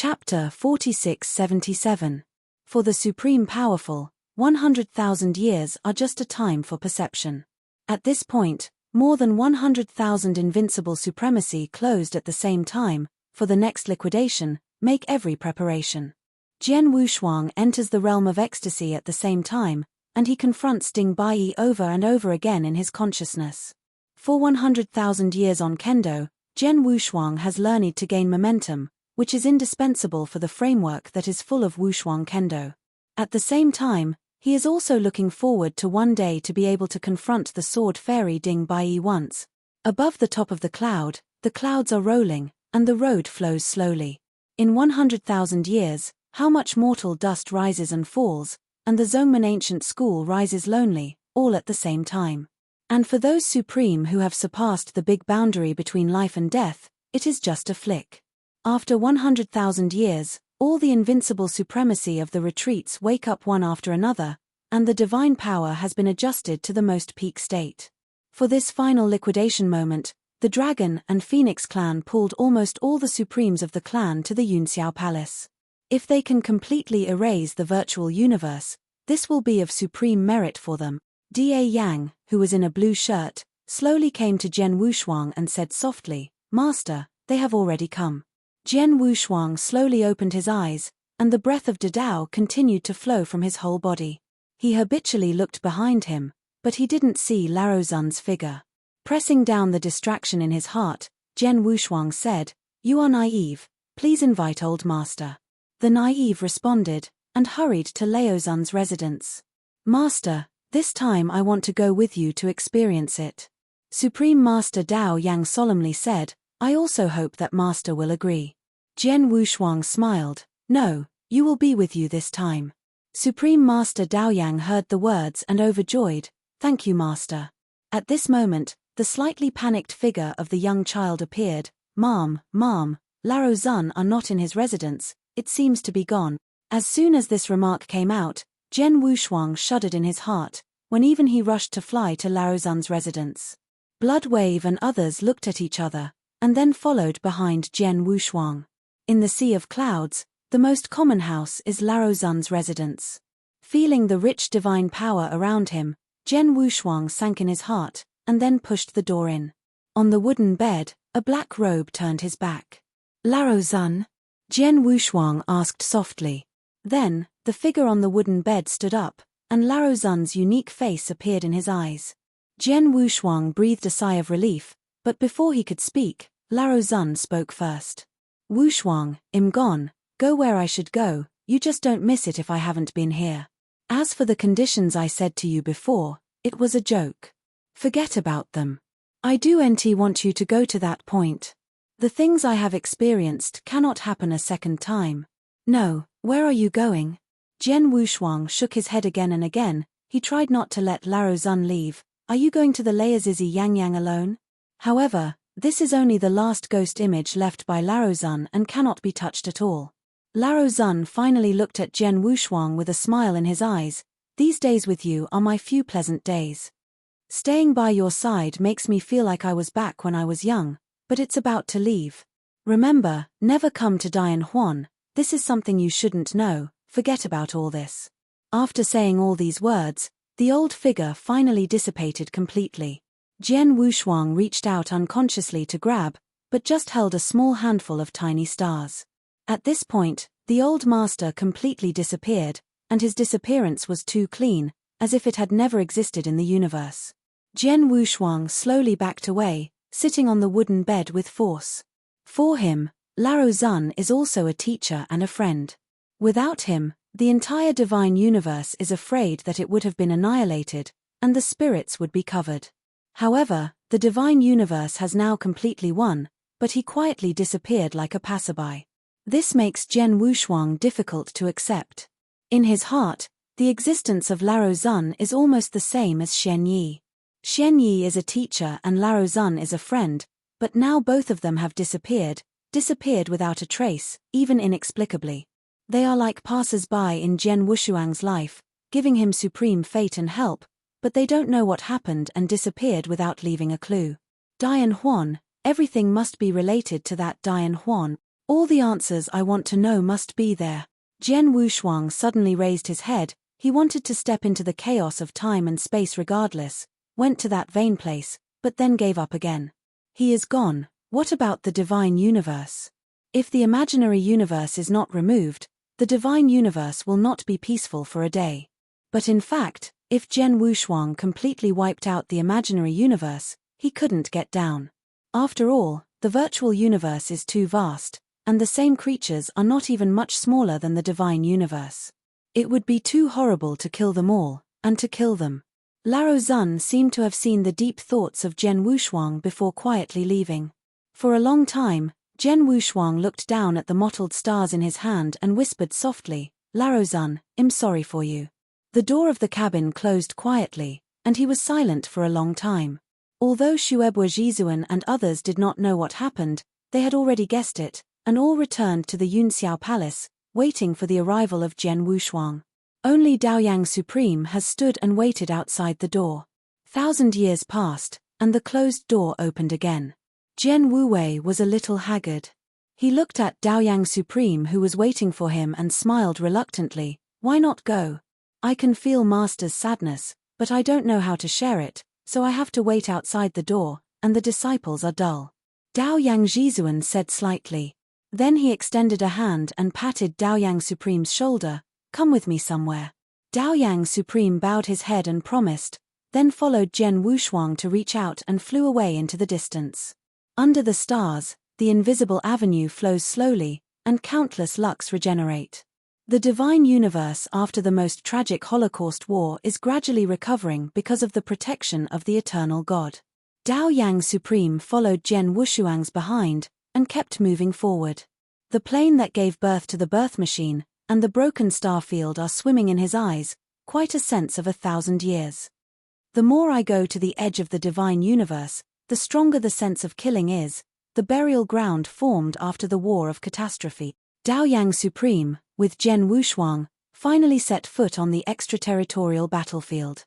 Chapter 4677. For the Supreme Powerful, 100,000 years are just a time for perception. At this point, more than 100,000 invincible supremacy closed at the same time. For the next liquidation, make every preparation. Jian Wushuang enters the realm of ecstasy at the same time, and he confronts Ding Baiyi over and over again in his consciousness. For 100,000 years on Kendo, Jian Wushuang has learned to gain momentum, which is indispensable for the framework that is full of Wushuang Kendo. At the same time, he is also looking forward to one day to be able to confront the sword fairy Ding Baiyi once. Above the top of the clouds are rolling, and the road flows slowly. In 100,000 years, how much mortal dust rises and falls, and the Zhongmen ancient school rises lonely, all at the same time. And for those supreme who have surpassed the big boundary between life and death, it is just a flick. After 100,000 years, all the invincible supremacy of the retreats wake up one after another, and the divine power has been adjusted to the most peak state. For this final liquidation moment, the Dragon and Phoenix clan pulled almost all the supremes of the clan to the Yunxiao Palace. If they can completely erase the virtual universe, this will be of supreme merit for them. Da Yang, who was in a blue shirt, slowly came to Jian Wushuang and said softly, "Master, they have already come." Jian Wushuang slowly opened his eyes, and the breath of Dadao continued to flow from his whole body. He habitually looked behind him, but he didn't see Larozun's figure. Pressing down the distraction in his heart, Jian Wushuang said, "You are naive, please invite old master." The naive responded, and hurried to Laozun's residence. "Master, this time I want to go with you to experience it." Supreme Master Dao Yang solemnly said, "I also hope that Master will agree." Jian Wushuang smiled, "No, you will be with you this time." Supreme Master Dao Yang heard the words and overjoyed, "Thank you, Master." At this moment, the slightly panicked figure of the young child appeared. Mom, Larozun are not in his residence, it seems to be gone." As soon as this remark came out, Jian Wushuang shuddered in his heart, when even he rushed to fly to Larozun's residence. Bloodwave and others looked at each other, and then followed behind Jian Wushuang. In the sea of clouds, the most common house is Larozun's residence. Feeling the rich divine power around him, Jian Wushuang sank in his heart, and then pushed the door in. On the wooden bed, a black robe turned his back. "Larozun?" Jian Wushuang asked softly. Then, the figure on the wooden bed stood up, and Larozun's unique face appeared in his eyes. Jian Wushuang breathed a sigh of relief, but before he could speak, Larozun spoke first. "Wushuang, I'm gone, go where I should go, you just don't miss it if I haven't been here. As for the conditions I said to you before, it was a joke. Forget about them. I do want you to go to that point. The things I have experienced cannot happen a second time." "No, where are you going?" Jian Wushuang shook his head again and again, he tried not to let Larozun leave. "Are you going to the Laozizi Yangyang alone?" However, this is only the last ghost image left by Larozun and cannot be touched at all. Larozun finally looked at Jian Wushuang with a smile in his eyes. "These days with you are my few pleasant days. Staying by your side makes me feel like I was back when I was young, but it's about to leave. Remember, never come to Dian Huan, this is something you shouldn't know, forget about all this." After saying all these words, the old figure finally dissipated completely. Jian Wushuang reached out unconsciously to grab, but just held a small handful of tiny stars. At this point, the old master completely disappeared, and his disappearance was too clean, as if it had never existed in the universe. Jian Wushuang slowly backed away, sitting on the wooden bed with force. For him, Larozun is also a teacher and a friend. Without him, the entire divine universe is afraid that it would have been annihilated, and the spirits would be covered. However, the divine universe has now completely won, but he quietly disappeared like a passerby. This makes Jian Wushuang difficult to accept. In his heart, the existence of Larozun is almost the same as Shen Yi. Shen Yi is a teacher and Larozun is a friend, but now both of them have disappeared without a trace, even inexplicably. They are like passers-by in Jian Wushuang's life, giving him supreme fate and help, but they don't know what happened and disappeared without leaving a clue. Dian Huan, everything must be related to that Dian Huan. All the answers I want to know must be there. Jian Wushuang suddenly raised his head. He wanted to step into the chaos of time and space regardless, went to that vain place, but then gave up again. He is gone. What about the divine universe? If the imaginary universe is not removed, the divine universe will not be peaceful for a day. But in fact, if Jian Wushuang completely wiped out the imaginary universe, he couldn't get down. After all, the virtual universe is too vast, and the same creatures are not even much smaller than the divine universe. It would be too horrible to kill them all, and to kill them. Lao Zun seemed to have seen the deep thoughts of Jian Wushuang before quietly leaving. For a long time, Jian Wushuang looked down at the mottled stars in his hand and whispered softly, "Lao Zun, I'm sorry for you." The door of the cabin closed quietly, and he was silent for a long time. Although Xuebua Jizuan and others did not know what happened, they had already guessed it, and all returned to the Yunxiao Palace, waiting for the arrival of Jian Wushuang. Only Daoyang Supreme has stood and waited outside the door. 1,000 years passed, and the closed door opened again. Jian Wuwei was a little haggard. He looked at Daoyang Supreme who was waiting for him and smiled reluctantly. "Why not go? I can feel Master's sadness, but I don't know how to share it, so I have to wait outside the door, and the disciples are dull." Daoyang Jizuan said slightly. Then he extended a hand and patted Daoyang Supreme's shoulder. "Come with me somewhere." Daoyang Supreme bowed his head and promised, then followed Jian Wushuang to reach out and flew away into the distance. Under the stars, the invisible avenue flows slowly, and countless lux regenerate. The divine universe after the most tragic Holocaust war is gradually recovering because of the protection of the eternal God. Daoyang Supreme followed Jian Wushuang's behind, and kept moving forward. The plane that gave birth to the birth machine, and the broken star field are swimming in his eyes, quite a sense of 1,000 years. The more I go to the edge of the divine universe, the stronger the sense of killing is, the burial ground formed after the war of catastrophe. Daoyang Supreme, with Jian Wushuang, finally set foot on the extraterritorial battlefield.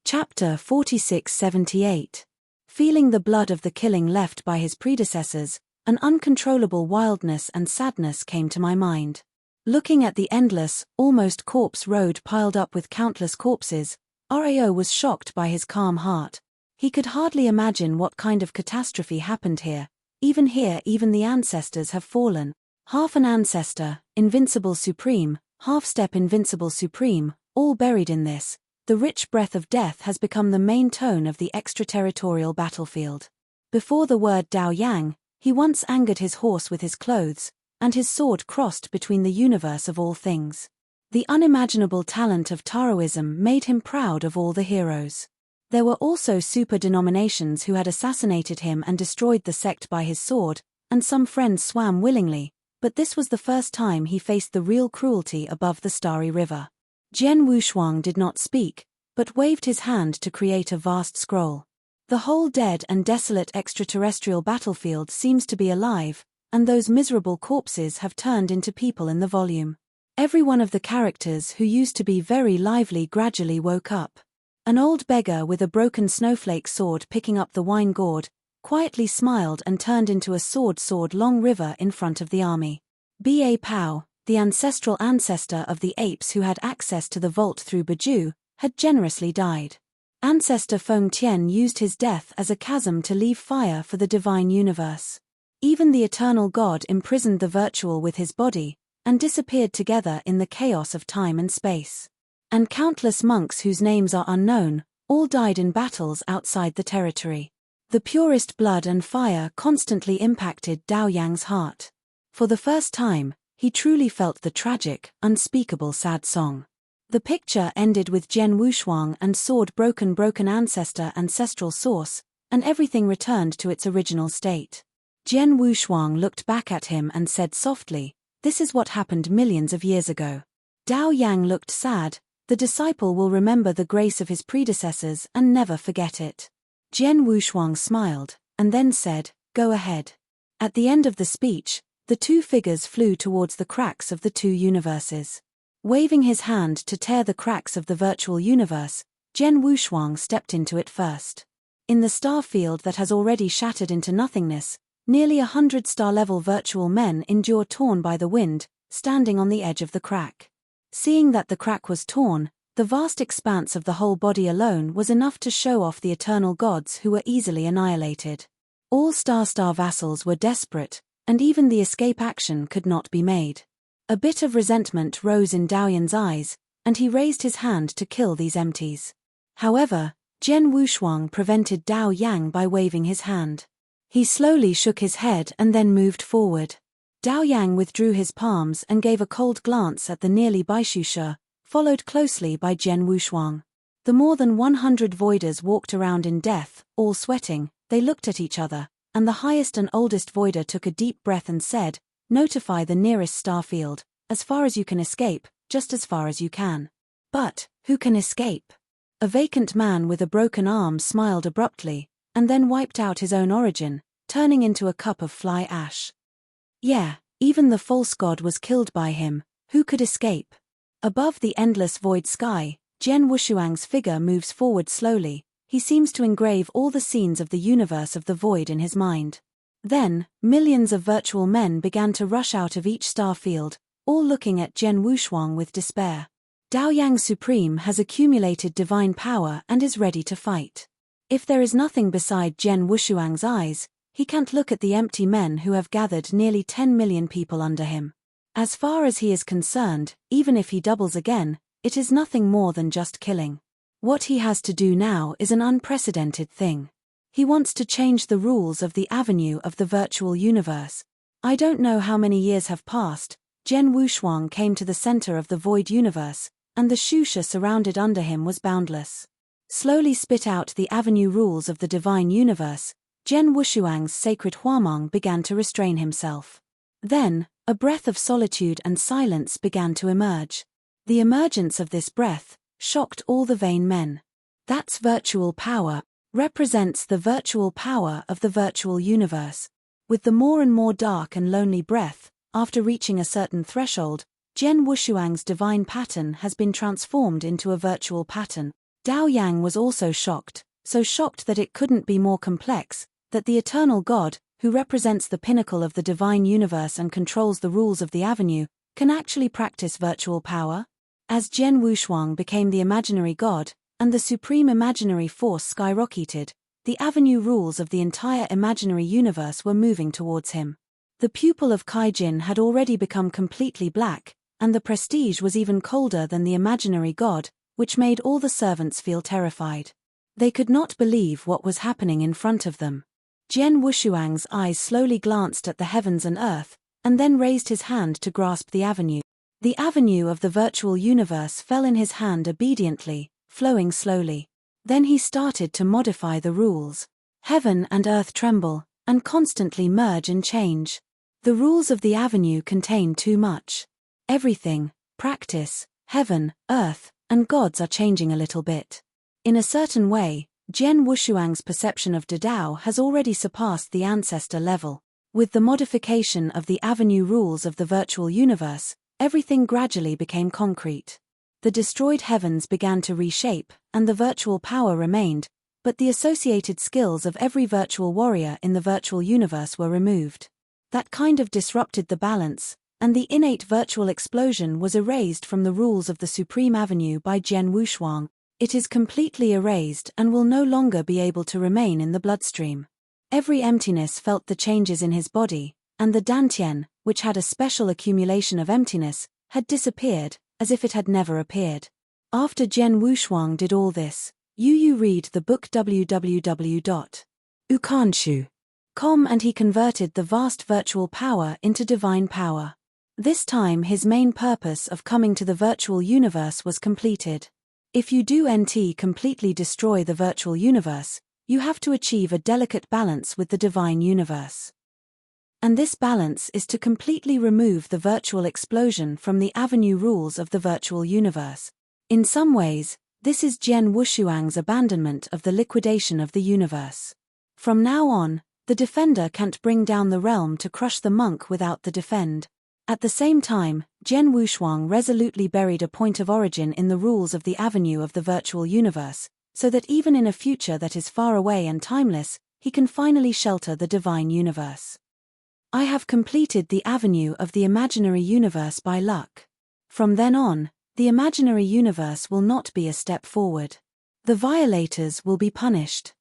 Chapter 4678. Feeling the blood of the killing left by his predecessors, an uncontrollable wildness and sadness came to my mind. Looking at the endless, almost corpse road piled up with countless corpses, Rao was shocked by his calm heart. He could hardly imagine what kind of catastrophe happened here. Even here, even the ancestors have fallen. Half an ancestor, invincible supreme, half-step invincible supreme, all buried in this. The rich breath of death has become the main tone of the extraterritorial battlefield. Before the word Daoyang, he once angered his horse with his clothes, and his sword crossed between the universe of all things. The unimaginable talent of Taoism made him proud of all the heroes. There were also super-denominations who had assassinated him and destroyed the sect by his sword, and some friends swam willingly, but this was the first time he faced the real cruelty above the starry river. Jian Wushuang did not speak, but waved his hand to create a vast scroll. The whole dead and desolate extraterrestrial battlefield seems to be alive, and those miserable corpses have turned into people in the volume. Every one of the characters who used to be very lively gradually woke up. An old beggar with a broken snowflake sword picking up the wine gourd, quietly smiled and turned into a sword long river in front of the army. Ba Pao, the ancestral ancestor of the apes who had access to the vault through Baju, had generously died. Ancestor Feng Tian used his death as a chasm to leave fire for the divine universe. Even the eternal God imprisoned the virtual with his body, and disappeared together in the chaos of time and space. And countless monks whose names are unknown, all died in battles outside the territory. The purest blood and fire constantly impacted Daoyang's heart. For the first time, he truly felt the tragic, unspeakable sad song. The picture ended with Jian Wushuang and sword broken ancestral source, and everything returned to its original state. Jian Wushuang looked back at him and said softly, "This is what happened millions of years ago." Daoyang looked sad. The disciple will remember the grace of his predecessors and never forget it. Jian Wushuang smiled, and then said, "Go ahead." At the end of the speech, the two figures flew towards the cracks of the two universes. Waving his hand to tear the cracks of the virtual universe, Jian Wushuang stepped into it first. In the star field that has already shattered into nothingness, Nearly 100 star-level virtual men endure torn by the wind, standing on the edge of the crack. Seeing that the crack was torn, the vast expanse of the whole body alone was enough to show off the eternal gods who were easily annihilated. All star vassals were desperate, and even the escape action could not be made. A bit of resentment rose in Daoyan's eyes, and he raised his hand to kill these empties. However, Jian Wushuang prevented Dao Yang by waving his hand. He slowly shook his head and then moved forward. Dao Yang withdrew his palms and gave a cold glance at the nearly Baishusha, followed closely by Jian Wushuang. The more than 100 voiders walked around in death, all sweating. They looked at each other, and the highest and oldest voider took a deep breath and said, "Notify the nearest star field, as far as you can escape, just as far as you can." "But, who can escape?" A vacant man with a broken arm smiled abruptly, and then wiped out his own origin, turning into a cup of fly ash. "Yeah, even the false god was killed by him. Who could escape?" Above the endless void sky, Jian Wushuang's figure moves forward slowly. He seems to engrave all the scenes of the universe of the void in his mind. Then, millions of virtual men began to rush out of each star field, all looking at Jian Wushuang with despair. Daoyang Supreme has accumulated divine power and is ready to fight. If there is nothing beside Jian Wushuang's eyes, he can't look at the empty men who have gathered nearly 10 million people under him. As far as he is concerned, even if he doubles again, it is nothing more than just killing. What he has to do now is an unprecedented thing. He wants to change the rules of the avenue of the virtual universe. I don't know how many years have passed. Jian Wushuang came to the center of the void universe, and the shusha surrounded under him was boundless. Slowly spit out the avenue rules of the divine universe, Jian Wushuang's sacred Huameng began to restrain himself. Then, a breath of solitude and silence began to emerge. The emergence of this breath shocked all the vain men. That's virtual power, represents the virtual power of the virtual universe. With the more and more dark and lonely breath, after reaching a certain threshold, Jian Wushuang's divine pattern has been transformed into a virtual pattern. Dao Yang was also shocked, so shocked that it couldn't be more complex, that the eternal God, who represents the pinnacle of the divine universe and controls the rules of the avenue, can actually practice virtual power. As Jian Wushuang became the imaginary god, and the supreme imaginary force skyrocketed, the avenue rules of the entire imaginary universe were moving towards him. The pupil of Kaijin had already become completely black, and the prestige was even colder than the imaginary god, which made all the servants feel terrified. They could not believe what was happening in front of them. Jian Wushuang's eyes slowly glanced at the heavens and earth, and then raised his hand to grasp the avenue. The avenue of the virtual universe fell in his hand obediently, flowing slowly. Then he started to modify the rules. Heaven and earth tremble, and constantly merge and change. The rules of the avenue contain too much. Everything, practice, heaven, earth, and gods are changing a little bit. In a certain way, Jian Wushuang's perception of Dadao has already surpassed the ancestor level. With the modification of the avenue rules of the virtual universe, everything gradually became concrete. The destroyed heavens began to reshape, and the virtual power remained, but the associated skills of every virtual warrior in the virtual universe were removed. That kind of disrupted the balance, and the innate virtual explosion was erased from the rules of the Supreme Avenue by Jian Wushuang. It is completely erased and will no longer be able to remain in the bloodstream. Every emptiness felt the changes in his body, and the dantian, which had a special accumulation of emptiness, had disappeared, as if it had never appeared. After Jian Wushuang did all this, you read the book www.ukanshu.com and he converted the vast virtual power into divine power. This time his main purpose of coming to the virtual universe was completed. If you do completely destroy the virtual universe, you have to achieve a delicate balance with the divine universe. And this balance is to completely remove the virtual explosion from the avenue rules of the virtual universe. In some ways, this is Jian Wushuang's abandonment of the liquidation of the universe. From now on, the defender can't bring down the realm to crush the monk without the defend. At the same time, Jian Wushuang resolutely buried a point of origin in the rules of the avenue of the virtual universe, so that even in a future that is far away and timeless, he can finally shelter the divine universe. I have completed the avenue of the imaginary universe by luck. From then on, the imaginary universe will not be a step forward. The violators will be punished.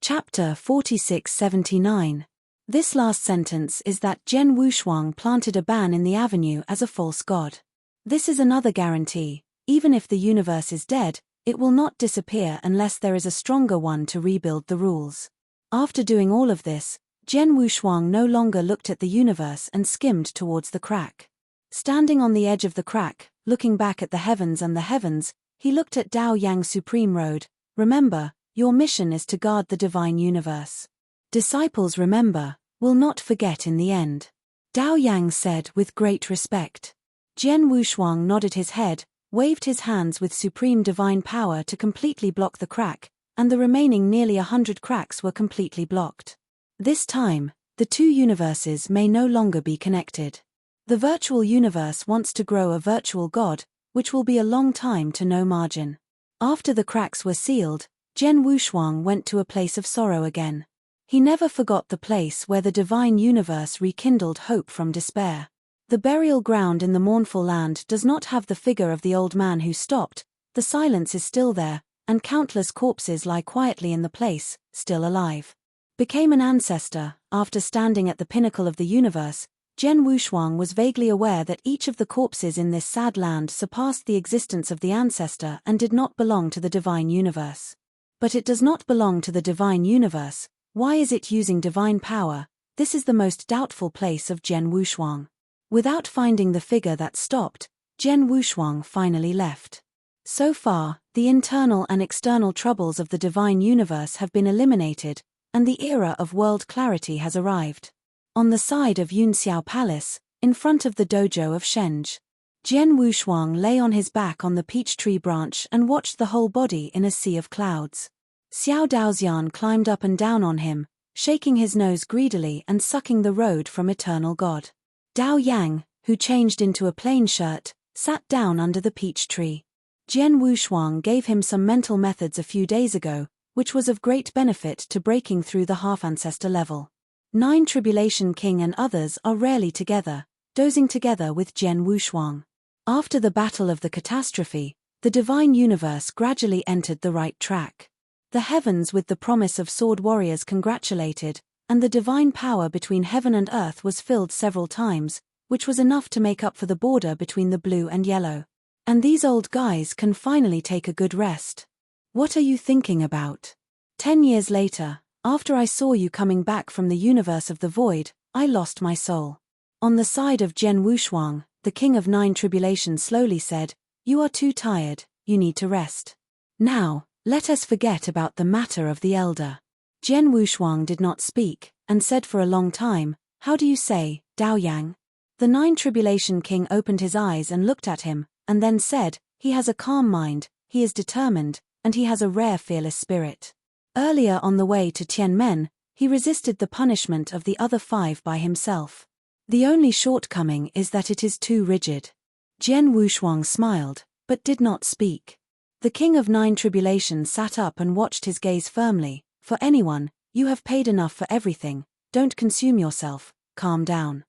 Chapter 4679. This last sentence is that Zhen Wushuang planted a ban in the avenue as a false god. This is another guarantee: even if the universe is dead, it will not disappear unless there is a stronger one to rebuild the rules. After doing all of this, Zhen Wushuang no longer looked at the universe and skimmed towards the crack. Standing on the edge of the crack, looking back at the heavens, he looked at Dao Yang's supreme road. Remember, your mission is to guard the divine universe. Disciples, remember, will not forget in the end. Dao Yang said with great respect. Zhen Wushuang nodded his head, waved his hands with supreme divine power to completely block the crack, and the remaining nearly 100 cracks were completely blocked. This time, the two universes may no longer be connected. The virtual universe wants to grow a virtual god, which will be a long time to no margin. After the cracks were sealed, Zhen Wushuang went to a place of sorrow again. He never forgot the place where the divine universe rekindled hope from despair. The burial ground in the mournful land does not have the figure of the old man who stopped. The silence is still there, and countless corpses lie quietly in the place, still alive. Became an ancestor, after standing at the pinnacle of the universe, Zhen Wushuang was vaguely aware that each of the corpses in this sad land surpassed the existence of the ancestor and did not belong to the divine universe. But it does not belong to the divine universe. Why is it using divine power? This is the most doubtful place of Zhen Wushuang. Without finding the figure that stopped, Zhen Wushuang finally left. So far, the internal and external troubles of the divine universe have been eliminated, and the era of world clarity has arrived. On the side of Yunxiao Palace, in front of the dojo of Shenge, Zhen Wushuang lay on his back on the peach tree branch and watched the whole body in a sea of clouds. Xiao Daoxian climbed up and down on him, shaking his nose greedily and sucking the road from eternal God. Dao Yang, who changed into a plain shirt, sat down under the peach tree. Zhen Wushuang gave him some mental methods a few days ago, which was of great benefit to breaking through the half-ancestor level. 9 Tribulation King and others are rarely together, dozing together with Zhen Wushuang. After the battle of the catastrophe, the divine universe gradually entered the right track. The heavens with the promise of sword warriors congratulated, and the divine power between heaven and earth was filled several times, which was enough to make up for the border between the blue and yellow. And these old guys can finally take a good rest. What are you thinking about? 10 years later, after I saw you coming back from the universe of the void, I lost my soul. On the side of Zhen Wushuang, the king of 9 tribulations slowly said, "You are too tired, you need to rest. Now, let us forget about the matter of the elder." Zhen Wushuang did not speak, and said for a long time, "How do you say, Dao Yang?" The 9 Tribulation King opened his eyes and looked at him, and then said, "He has a calm mind, he is determined, and he has a rare fearless spirit." Earlier on the way to Tianmen, he resisted the punishment of the other 5 by himself. The only shortcoming is that it is too rigid. Zhen Wushuang smiled, but did not speak. The king of 9 tribulations sat up and watched his gaze firmly. "For anyone, you have paid enough for everything, don't consume yourself, calm down."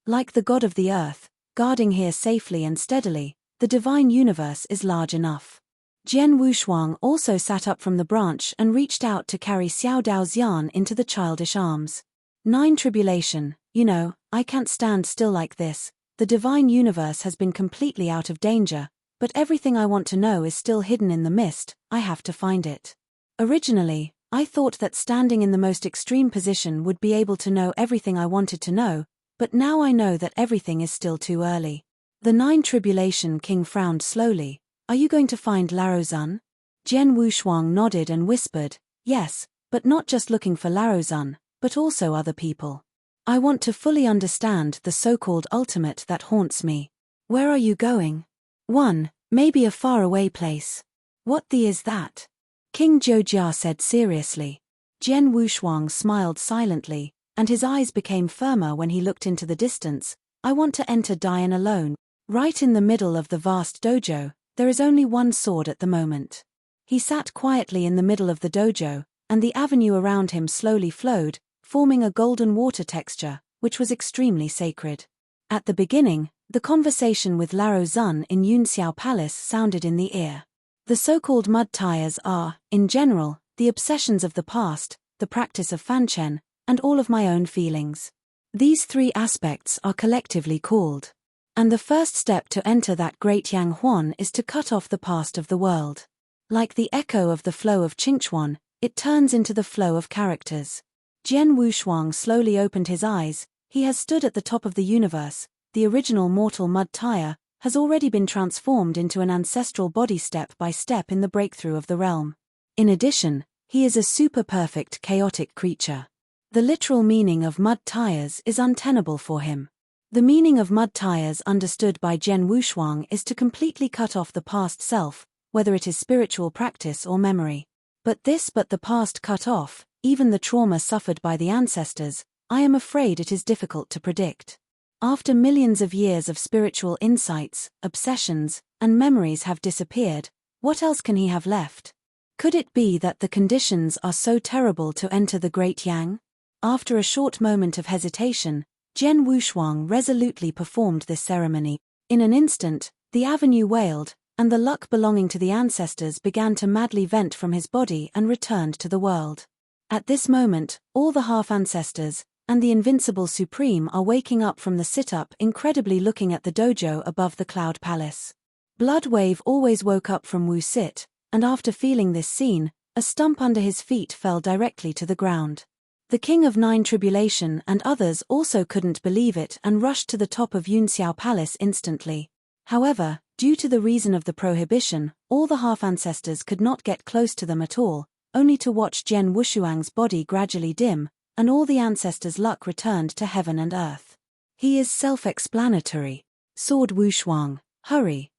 Like the god of the earth, guarding here safely and steadily, the divine universe is large enough. Zhen Wushuang also sat up from the branch and reached out to carry Xiao Daoxian into the childish arms. 9 Tribulation, you know, I can't stand still like this. The divine universe has been completely out of danger, but everything I want to know is still hidden in the mist. I have to find it. Originally, I thought that standing in the most extreme position would be able to know everything I wanted to know, but now I know that everything is still too early. The 9 Tribulation King frowned slowly. "Are you going to find Larozun?" Zhen Wushuang nodded and whispered, "Yes, but not just looking for Larozun, but also other people. I want to fully understand the so-called ultimate that haunts me." "Where are you going?" "1, maybe a faraway place." "What the is that?" King Zhoujia said seriously. Zhen Wushuang smiled silently, and his eyes became firmer when he looked into the distance. "I want to enter Dian alone. Right in the middle of the vast dojo, there is only one sword at the moment." He sat quietly in the middle of the dojo, and the avenue around him slowly flowed, forming a golden water texture, which was extremely sacred. At the beginning, the conversation with Laro Zun in Yunxiao Palace sounded in the ear. The so-called mud tires are, in general, the obsessions of the past, the practice of fanchen, and all of my own feelings. These three aspects are collectively called. And the first step to enter that great Yang Huan is to cut off the past of the world. Like the echo of the flow of Qingchuan, it turns into the flow of characters. Jian Wushuang slowly opened his eyes. He has stood at the top of the universe. The original mortal mud tire has already been transformed into an ancestral body step by step in the breakthrough of the realm. In addition, he is a super-perfect chaotic creature. The literal meaning of mud tires is untenable for him. The meaning of mud tires understood by Jian Wushuang is to completely cut off the past self, whether it is spiritual practice or memory. But the past cut off, even the trauma suffered by the ancestors, I am afraid it is difficult to predict. After millions of years of spiritual insights, obsessions, and memories have disappeared, what else can he have left? Could it be that the conditions are so terrible to enter the Great Yang? After a short moment of hesitation, Jian Wushuang resolutely performed this ceremony. In an instant, the avenue wailed, and the luck belonging to the ancestors began to madly vent from his body and returned to the world. At this moment, all the half-ancestors, and the invincible Supreme are waking up from the sit-up incredibly looking at the dojo above the Cloud Palace. Blood Wave always woke up from Wu Sit, and after feeling this scene, a stump under his feet fell directly to the ground. The King of Nine Tribulation and others also couldn't believe it and rushed to the top of Yunxiao Palace instantly. However, due to the reason of the prohibition, all the half-ancestors could not get close to them at all, only to watch Jian Wushuang's body gradually dim, and all the ancestors' luck returned to heaven and earth. He is self-explanatory. Sword Wushuang, hurry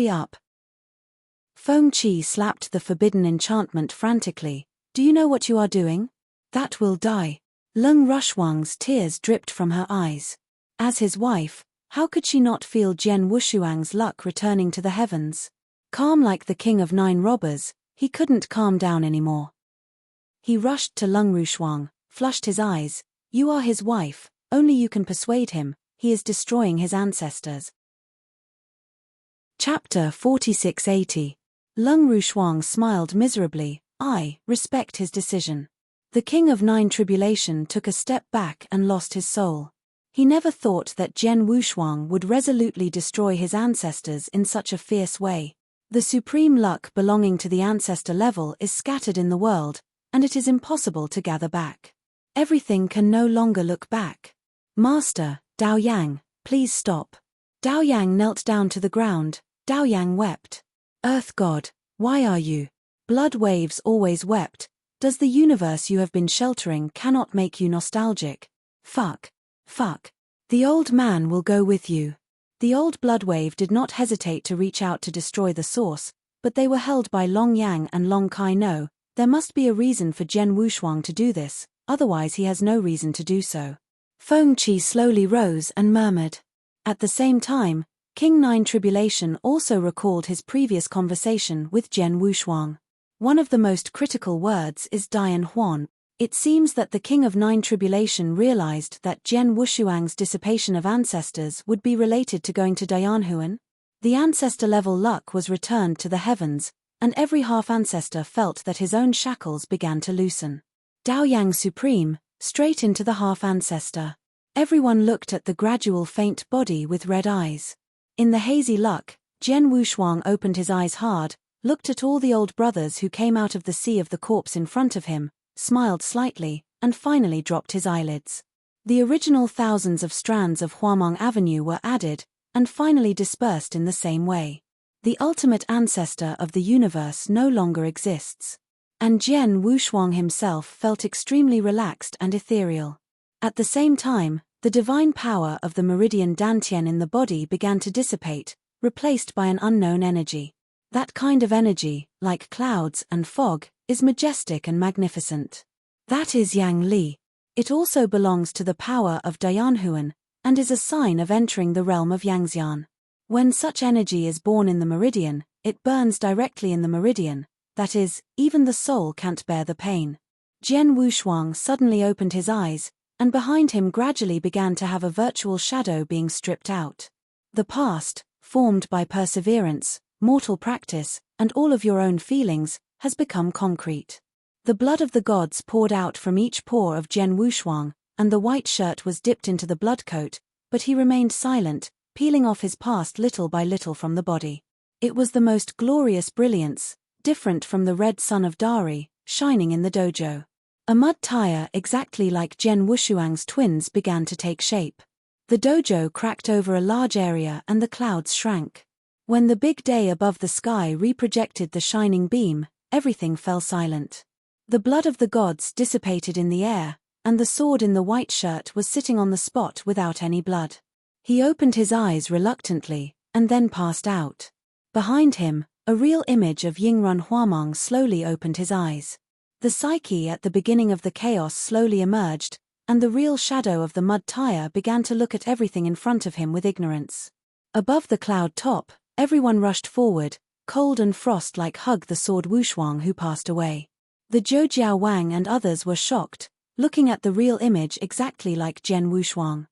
up. Feng Qi slapped the forbidden enchantment frantically. Do you know what you are doing? That will die. Leng Rushuang's tears dripped from her eyes. As his wife, how could she not feel Jian Wushuang's luck returning to the heavens? Calm like the king of nine robbers, he couldn't calm down anymore. He rushed to Leng Rushuang, flushed his eyes. You are his wife, only you can persuade him, he is destroying his ancestors. Chapter 4680. Leng Rushuang smiled miserably. I respect his decision. The King of Nine Tribulation took a step back and lost his soul. He never thought that Jian Wushuang would resolutely destroy his ancestors in such a fierce way. The supreme luck belonging to the ancestor level is scattered in the world, and it is impossible to gather back. Everything can no longer look back. Master, Dao Yang, please stop. Dao Yang knelt down to the ground. Dao Yang wept. Earth God, why are you? Blood Waves always wept. Does the universe you have been sheltering cannot make you nostalgic? Fuck. The old man will go with you. The old Blood Wave did not hesitate to reach out to destroy the source, but they were held by Long Yang and Long Kai No. There must be a reason for Jian Wushuang to do this, otherwise he has no reason to do so. Feng Qi slowly rose and murmured. At the same time, King Nine Tribulation also recalled his previous conversation with Jian Wushuang. One of the most critical words is Dian Huan. It seems that the King of Nine Tribulation realized that Jian Wushuang's dissipation of ancestors would be related to going to Dianhuan. The ancestor-level luck was returned to the heavens, and every half-ancestor felt that his own shackles began to loosen. Dao Yang Supreme, straight into the half-ancestor. Everyone looked at the gradual faint body with red eyes. In the hazy luck, Jian Wushuang opened his eyes hard, looked at all the old brothers who came out of the sea of the corpse in front of him, smiled slightly, and finally dropped his eyelids. The original thousands of strands of Huameng Avenue were added, and finally dispersed in the same way. The ultimate ancestor of the universe no longer exists. And Jian Wushuang himself felt extremely relaxed and ethereal. At the same time, the divine power of the meridian Dantian in the body began to dissipate, replaced by an unknown energy. That kind of energy, like clouds and fog, is majestic and magnificent. That is Yang Li. It also belongs to the power of Dianhuan, and is a sign of entering the realm of Yangxian. When such energy is born in the meridian, it burns directly in the meridian, that is, even the soul can't bear the pain. Jian Wushuang suddenly opened his eyes, and behind him gradually began to have a virtual shadow being stripped out. The past, formed by perseverance, mortal practice, and all of your own feelings, has become concrete. The blood of the gods poured out from each pore of Jian Wushuang, and the white shirt was dipped into the blood coat, but he remained silent, peeling off his past little by little from the body. It was the most glorious brilliance, different from the red sun of Dari, shining in the dojo. A mud tire exactly like Jian Wushuang's twins began to take shape. The dojo cracked over a large area and the clouds shrank. When the big day above the sky reprojected the shining beam, everything fell silent. The blood of the gods dissipated in the air, and the sword in the white shirt was sitting on the spot without any blood. He opened his eyes reluctantly, and then passed out. Behind him, a real image of Yingrun Huameng slowly opened his eyes. The psyche at the beginning of the chaos slowly emerged, and the real shadow of the mud tire began to look at everything in front of him with ignorance. Above the cloud top, everyone rushed forward, cold and frost-like hug the sword Wushuang who passed away. The Zhoujiao Wang and others were shocked, looking at the real image exactly like Jian Wushuang.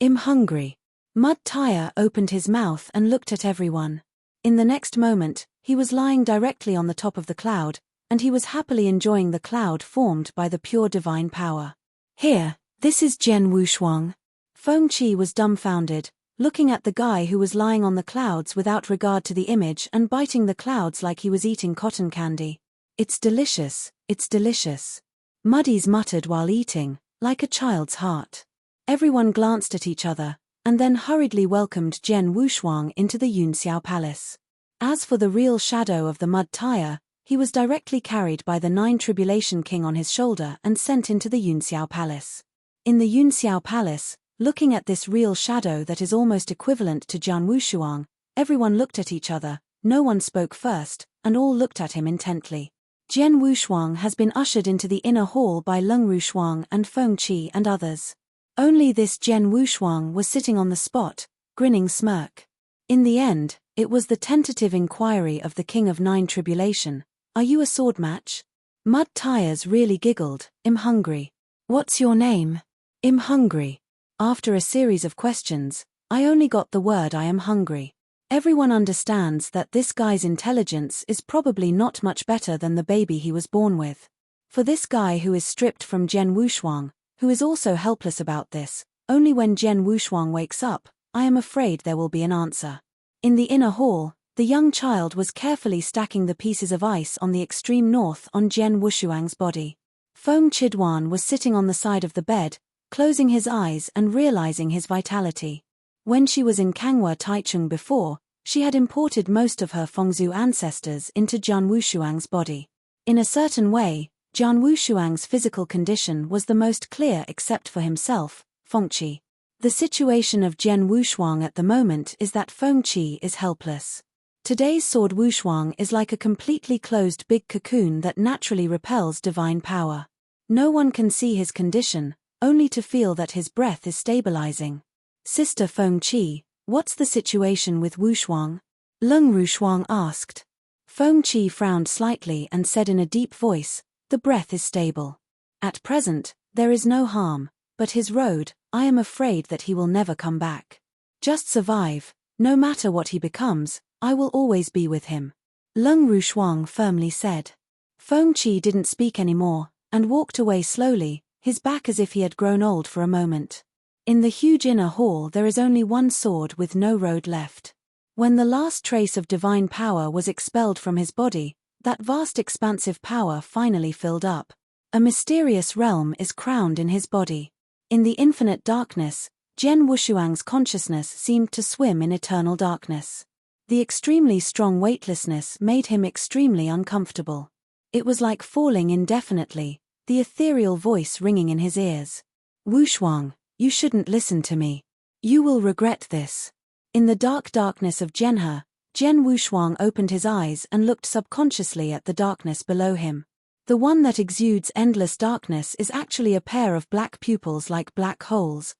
I'm hungry. Mud Tire opened his mouth and looked at everyone. In the next moment, he was lying directly on the top of the cloud, and he was happily enjoying the cloud formed by the pure divine power. Here, this is Jian Wushuang. Feng Qi was dumbfounded, looking at the guy who was lying on the clouds without regard to the image and biting the clouds like he was eating cotton candy. It's delicious, it's delicious. Muddies muttered while eating, like a child's heart. Everyone glanced at each other, and then hurriedly welcomed Jian Wushuang into the Yunxiao Palace. As for the real shadow of the mud tire, he was directly carried by the 9 Tribulation King on his shoulder and sent into the Yunxiao Palace. In the Yunxiao Palace, looking at this real shadow that is almost equivalent to Jian Wushuang, everyone looked at each other, no one spoke first, and all looked at him intently. Jian Wushuang has been ushered into the inner hall by Leng Rushuang and Feng Qi and others. Only this Jian Wushuang was sitting on the spot, grinning smirk. In the end, it was the tentative inquiry of the King of 9 Tribulation. Are you a sword match? Mud Tires really giggled. I'm hungry. What's your name? I'm hungry. After a series of questions, I only got the word I am hungry. Everyone understands that this guy's intelligence is probably not much better than the baby he was born with. For this guy who is stripped from Jian Wushuang, who is also helpless about this, only when Jian Wushuang wakes up, I am afraid there will be an answer. In the inner hall, the young child was carefully stacking the pieces of ice on the extreme north on Jian Wushuang's body. Feng Chidwan was sitting on the side of the bed, closing his eyes and realizing his vitality. When she was in Kangwa Taichung before, she had imported most of her Fengzhu ancestors into Jian Wushuang's body. In a certain way, Jian Wushuang's physical condition was the most clear except for himself, Feng Qi. The situation of Jian Wushuang at the moment is that Feng Qi is helpless. Today's sword Wushuang is like a completely closed big cocoon that naturally repels divine power. No one can see his condition, only to feel that his breath is stabilizing. Sister Feng Qi, what's the situation with Wushuang? Leng Rushuang asked. Feng Qi frowned slightly and said in a deep voice, the breath is stable. At present, there is no harm, but his road, I am afraid that he will never come back. Just survive, no matter what he becomes, I will always be with him. Leng Rushuang firmly said. Feng Qi didn't speak anymore, and walked away slowly, his back as if he had grown old for a moment. In the huge inner hall there is only one sword with no road left. When the last trace of divine power was expelled from his body, that vast expansive power finally filled up. A mysterious realm is crowned in his body. In the infinite darkness, Jian Wushuang's consciousness seemed to swim in eternal darkness. The extremely strong weightlessness made him extremely uncomfortable. It was like falling indefinitely, the ethereal voice ringing in his ears. Wushuang, you shouldn't listen to me. You will regret this. In the dark darkness of Jian Wushuang opened his eyes and looked subconsciously at the darkness below him. The one that exudes endless darkness is actually a pair of black pupils like black holes.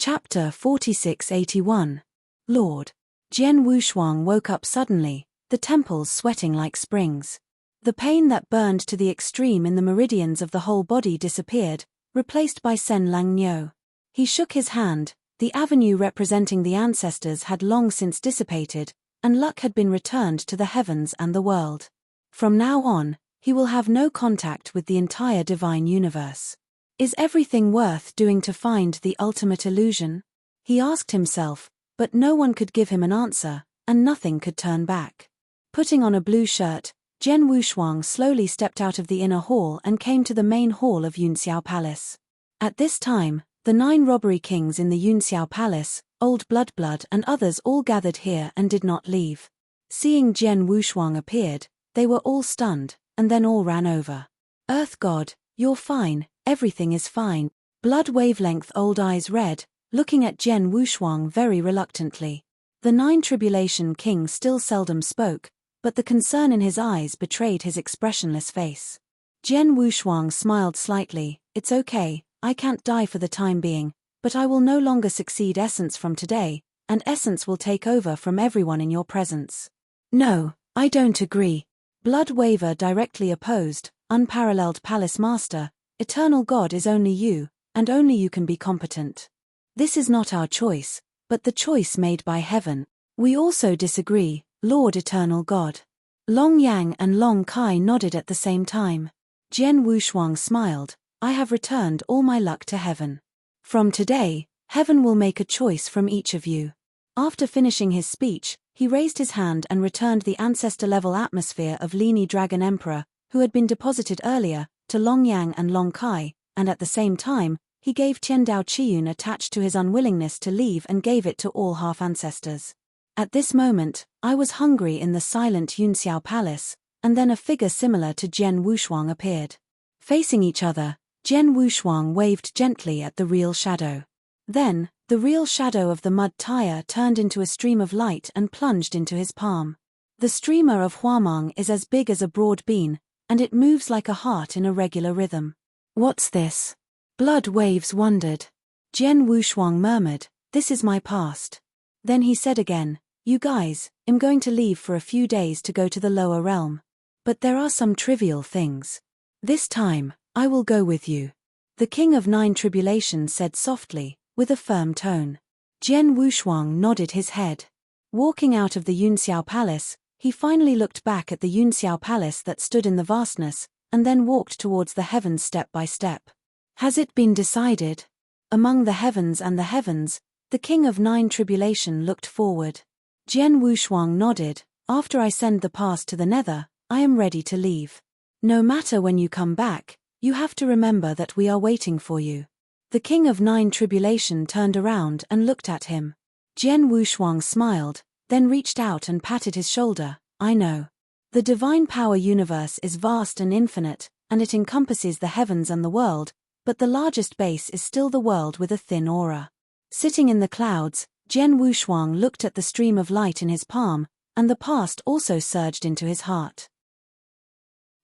Chapter 4681. Lord. Jian Wushuang woke up suddenly, the temples sweating like springs. The pain that burned to the extreme in the meridians of the whole body disappeared, replaced by Sen Lang Nyo. He shook his hand. The avenue representing the ancestors had long since dissipated, and luck had been returned to the heavens and the world. From now on, he will have no contact with the entire divine universe. Is everything worth doing to find the ultimate illusion? He asked himself, but no one could give him an answer, and nothing could turn back. Putting on a blue shirt, Jian Wushuang slowly stepped out of the inner hall and came to the main hall of Yunxiao Palace. At this time, the 9 robbery kings in the Yunxiao Palace, Old Blood and others all gathered here and did not leave. Seeing Jian Wushuang appeared, they were all stunned, and then all ran over. Earth God, you're fine, everything is fine. Blood wavelength old eyes red, looking at Jian Wushuang very reluctantly. The 9 tribulation king still seldom spoke, but the concern in his eyes betrayed his expressionless face. Jian Wushuang smiled slightly. It's okay, I can't die for the time being, but I will no longer succeed Essence from today, and Essence will take over from everyone in your presence. No, I don't agree. Blood Waver directly opposed. Unparalleled Palace Master, Eternal God is only you, and only you can be competent. This is not our choice, but the choice made by heaven. We also disagree, Lord Eternal God. Long Yang and Long Kai nodded at the same time. Jian Wushuang smiled. I have returned all my luck to heaven. From today, heaven will make a choice from each of you. After finishing his speech, he raised his hand and returned the ancestor-level atmosphere of Lini Dragon Emperor, who had been deposited earlier, to Long Yang and Long Kai, and at the same time, he gave Tiandao Chiyun attached to his unwillingness to leave and gave it to all half-ancestors. At this moment, I was hungry in the silent Yunxiao Palace, and then a figure similar to Jian Wushuang appeared. Facing each other, Jian Wushuang waved gently at the real shadow. Then, the real shadow of the mud tire turned into a stream of light and plunged into his palm. The streamer of Huamang is as big as a broad bean, and it moves like a heart in a regular rhythm. What's this? Blood Waves wondered. Jian Wushuang murmured, this is my past. Then he said again, you guys, I'm going to leave for a few days to go to the lower realm. But there are some trivial things. This time, I will go with you. The King of 9 Tribulations said softly, with a firm tone. Jian Wushuang nodded his head. Walking out of the Yunxiao Palace, he finally looked back at the Yunxiao Palace that stood in the vastness, and then walked towards the heavens step by step. Has it been decided? Among the heavens and the heavens, the King of 9 Tribulation looked forward. Jian Wushuang nodded. After I send the past to the nether, I am ready to leave. No matter when you come back, you have to remember that we are waiting for you. The King of 9 Tribulation turned around and looked at him. Jian Wushuang smiled, then reached out and patted his shoulder. I know. The divine power universe is vast and infinite, and it encompasses the heavens and the world, but the largest base is still the world with a thin aura. Sitting in the clouds, Jian Wushuang looked at the stream of light in his palm, and the past also surged into his heart.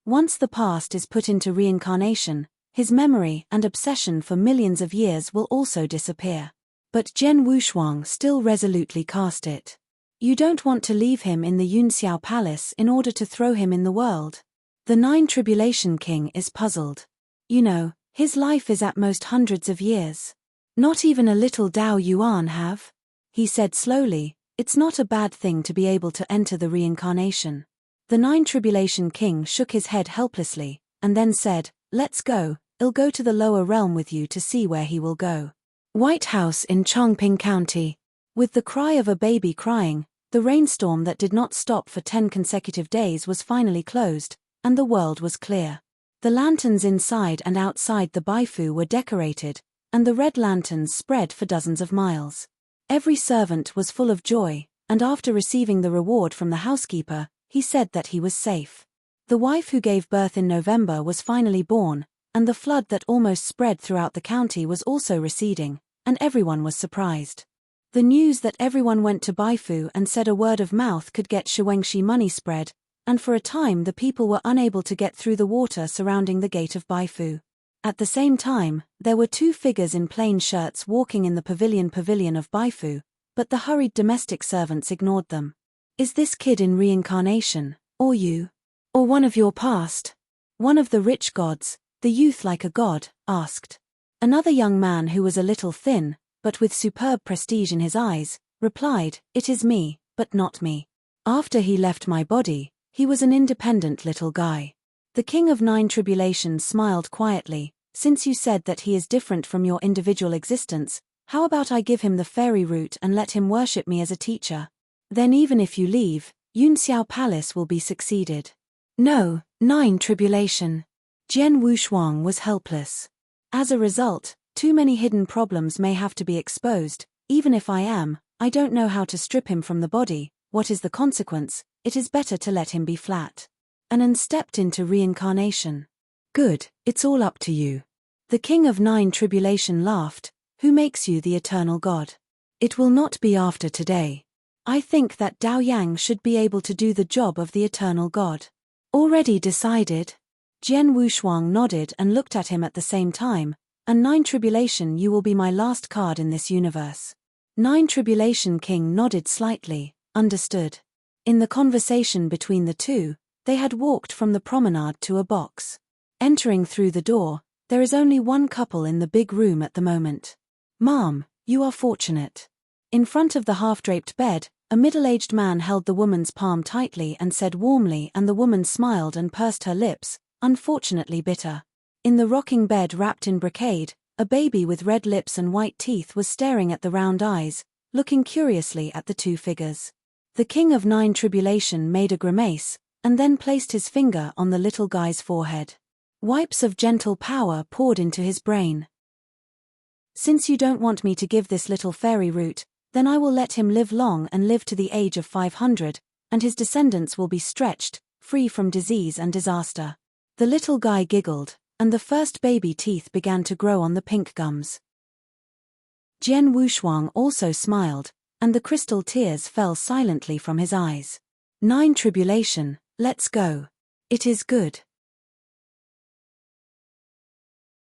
Once the past is put into reincarnation, his memory and obsession for millions of years will also disappear. But Jian Wushuang still resolutely cast it. You don't want to leave him in the Yunxiao Palace in order to throw him in the world. The 9 Tribulation King is puzzled. You know, his life is at most hundreds of years. Not even a little Dao Yuan have? He said slowly, it's not a bad thing to be able to enter the reincarnation. The 9 Tribulation King shook his head helplessly, and then said, let's go, I'll go to the lower realm with you to see where he will go. White House in Chongping County. With the cry of a baby crying, the rainstorm that did not stop for 10 consecutive days was finally closed, and the world was clear. The lanterns inside and outside the Baifu were decorated, and the red lanterns spread for dozens of miles. Every servant was full of joy, and after receiving the reward from the housekeeper, he said that he was safe. The wife who gave birth in November was finally born, and the flood that almost spread throughout the county was also receding, and everyone was surprised. The news that everyone went to Baifu and said a word of mouth could get Shuangxi money spread, and for a time the people were unable to get through the water surrounding the gate of Baifu. At the same time, there were 2 figures in plain shirts walking in the pavilion of Baifu, but the hurried domestic servants ignored them. Is this kid in reincarnation, or you? Or one of your past? One of the rich gods, the youth like a god, asked. Another young man who was a little thin, but with superb prestige in his eyes, replied, "It is me, but not me. After he left my body, he was an independent little guy." The King of Nine Tribulations smiled quietly. "Since you said that he is different from your individual existence, how about I give him the fairy root and let him worship me as a teacher? Then even if you leave, Yunxiao Palace will be succeeded." "No, Nine Tribulation." Jian Wushuang was helpless. "As a result, too many hidden problems may have to be exposed. Even if I don't know how to strip him from the body. What is the consequence? It is better to let him be flat." Anan stepped into reincarnation. "Good, it's all up to you." The King of Nine Tribulation laughed. "Who makes you the eternal god? It will not be after today. I think that Dao Yang should be able to do the job of the eternal god." "Already decided?" Jian Wushuang nodded and looked at him at the same time. "And Nine Tribulation, you will be my last card in this universe." Nine Tribulation King nodded slightly. Understood. In the conversation between the two, they had walked from the promenade to a box. Entering through the door, there is only one couple in the big room at the moment. "Ma'am, you are fortunate." In front of the half-draped bed, a middle-aged man held the woman's palm tightly and said warmly, and the woman smiled and pursed her lips, unfortunately bitter. In the rocking bed wrapped in brocade, a baby with red lips and white teeth was staring at the round eyes, looking curiously at the two figures. The King of Nine Tribulation made a grimace, and then placed his finger on the little guy's forehead. Wipes of gentle power poured into his brain. "Since you don't want me to give this little fairy root, then I will let him live long and live to the age of 500, and his descendants will be stretched, free from disease and disaster." The little guy giggled, and the first baby teeth began to grow on the pink gums. Jian Wushuang also smiled, and the crystal tears fell silently from his eyes. "Nine Tribulation, let's go. It is good."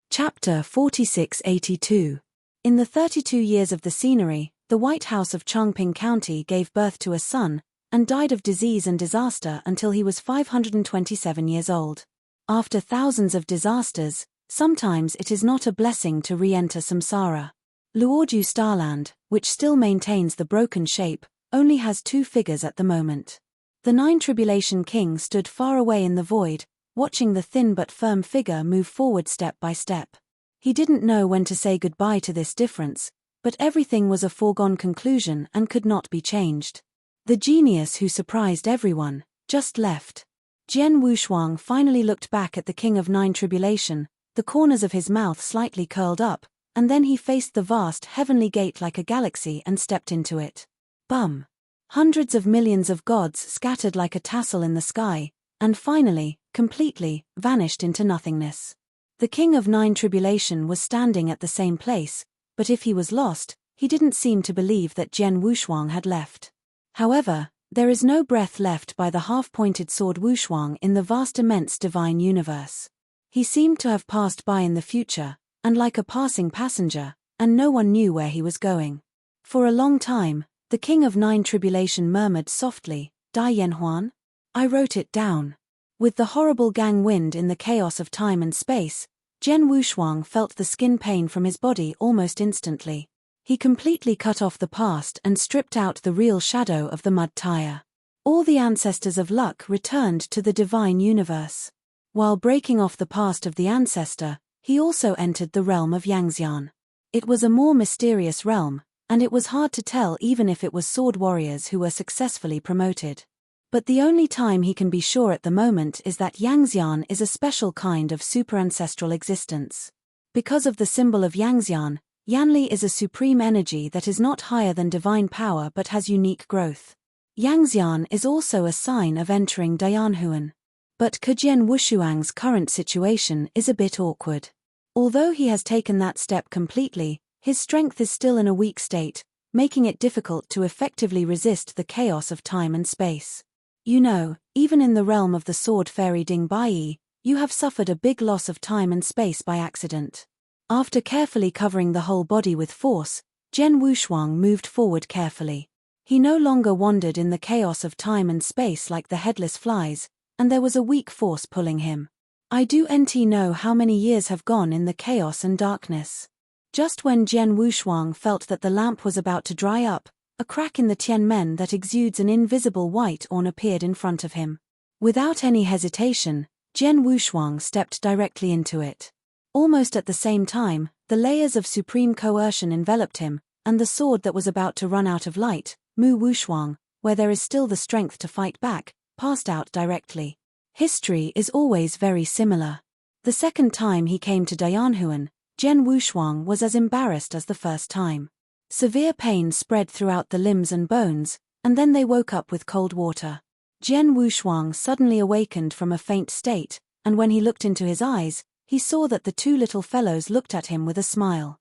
Chapter 4682. In the 32 years of the scenery, the White House of Changping County gave birth to a son, and died of disease and disaster until he was 527 years old. After thousands of disasters, sometimes it is not a blessing to re-enter samsara. Luoju Starland, which still maintains the broken shape, only has two figures at the moment. The Nine Tribulation King stood far away in the void, watching the thin but firm figure move forward step by step. He didn't know when to say goodbye to this difference, but everything was a foregone conclusion and could not be changed. The genius who surprised everyone just left. Jian Wushuang finally looked back at the King of Nine Tribulation, the corners of his mouth slightly curled up, and then he faced the vast heavenly gate like a galaxy and stepped into it. Bum! Hundreds of millions of gods scattered like a tassel in the sky, and finally, completely, vanished into nothingness. The King of Nine Tribulation was standing at the same place, but if he was lost, he didn't seem to believe that Jian Wushuang had left. However, there is no breath left by the half-pointed sword Wushuang in the vast immense divine universe. He seemed to have passed by in the future, and like a passing passenger, and no one knew where he was going. For a long time, the King of Nine Tribulation murmured softly, "Dai Yanhuan?" I wrote it down. With the horrible gang wind in the chaos of time and space, Jian Wushuang felt the skin pain from his body almost instantly. He completely cut off the past and stripped out the real shadow of the mud tire. All the ancestors of luck returned to the divine universe. While breaking off the past of the ancestor, he also entered the realm of Yangxian. It was a more mysterious realm, and it was hard to tell even if it was sword warriors who were successfully promoted. But the only time he can be sure at the moment is that Yangxian is a special kind of superancestral existence. Because of the symbol of Yangxian, Yanli is a supreme energy that is not higher than divine power but has unique growth. Yangxian is also a sign of entering Dianhuan. But Jian Wushuang's current situation is a bit awkward. Although he has taken that step completely, his strength is still in a weak state, making it difficult to effectively resist the chaos of time and space. You know, even in the realm of the sword fairy Ding Bai, you have suffered a big loss of time and space by accident. After carefully covering the whole body with force, Jian Wushuang moved forward carefully. He no longer wandered in the chaos of time and space like the headless flies, and there was a weak force pulling him. I don't know how many years have gone in the chaos and darkness. Just when Jian Wushuang felt that the lamp was about to dry up, a crack in the tianmen that exudes an invisible white orn appeared in front of him. Without any hesitation, Jian Wushuang stepped directly into it. Almost at the same time, the layers of supreme coercion enveloped him, and the sword that was about to run out of light, Mu Wushuang, where there is still the strength to fight back, passed out directly. History is always very similar. The second time he came to Dianhuan, Jian Wushuang was as embarrassed as the first time. Severe pain spread throughout the limbs and bones, and then they woke up with cold water. Jian Wushuang suddenly awakened from a faint state, and when he looked into his eyes, he saw that the two little fellows looked at him with a smile.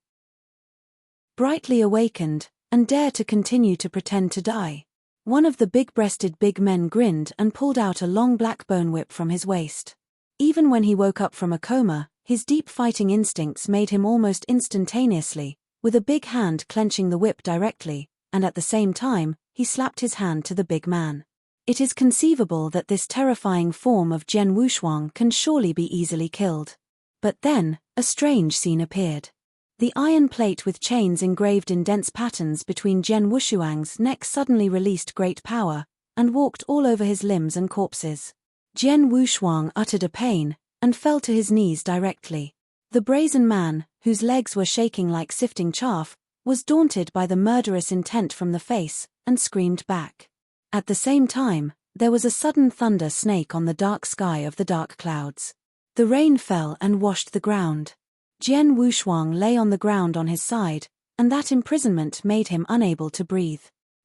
Brightly awakened, and dare to continue to pretend to die. One of the big-breasted big men grinned and pulled out a long black bone whip from his waist. Even when he woke up from a coma, his deep fighting instincts made him almost instantaneously, with a big hand clenching the whip directly, and at the same time, he slapped his hand to the big man. It is conceivable that this terrifying form of Jian Wushuang can surely be easily killed. But then, a strange scene appeared. The iron plate with chains engraved in dense patterns between Jian Wushuang's neck suddenly released great power, and walked all over his limbs and corpses. Jian Wushuang uttered a pain, and fell to his knees directly. The brazen man, whose legs were shaking like sifting chaff, was daunted by the murderous intent from the face, and screamed back. At the same time, there was a sudden thunder snake on the dark sky of the dark clouds. The rain fell and washed the ground. Jian Wushuang lay on the ground on his side, and that imprisonment made him unable to breathe.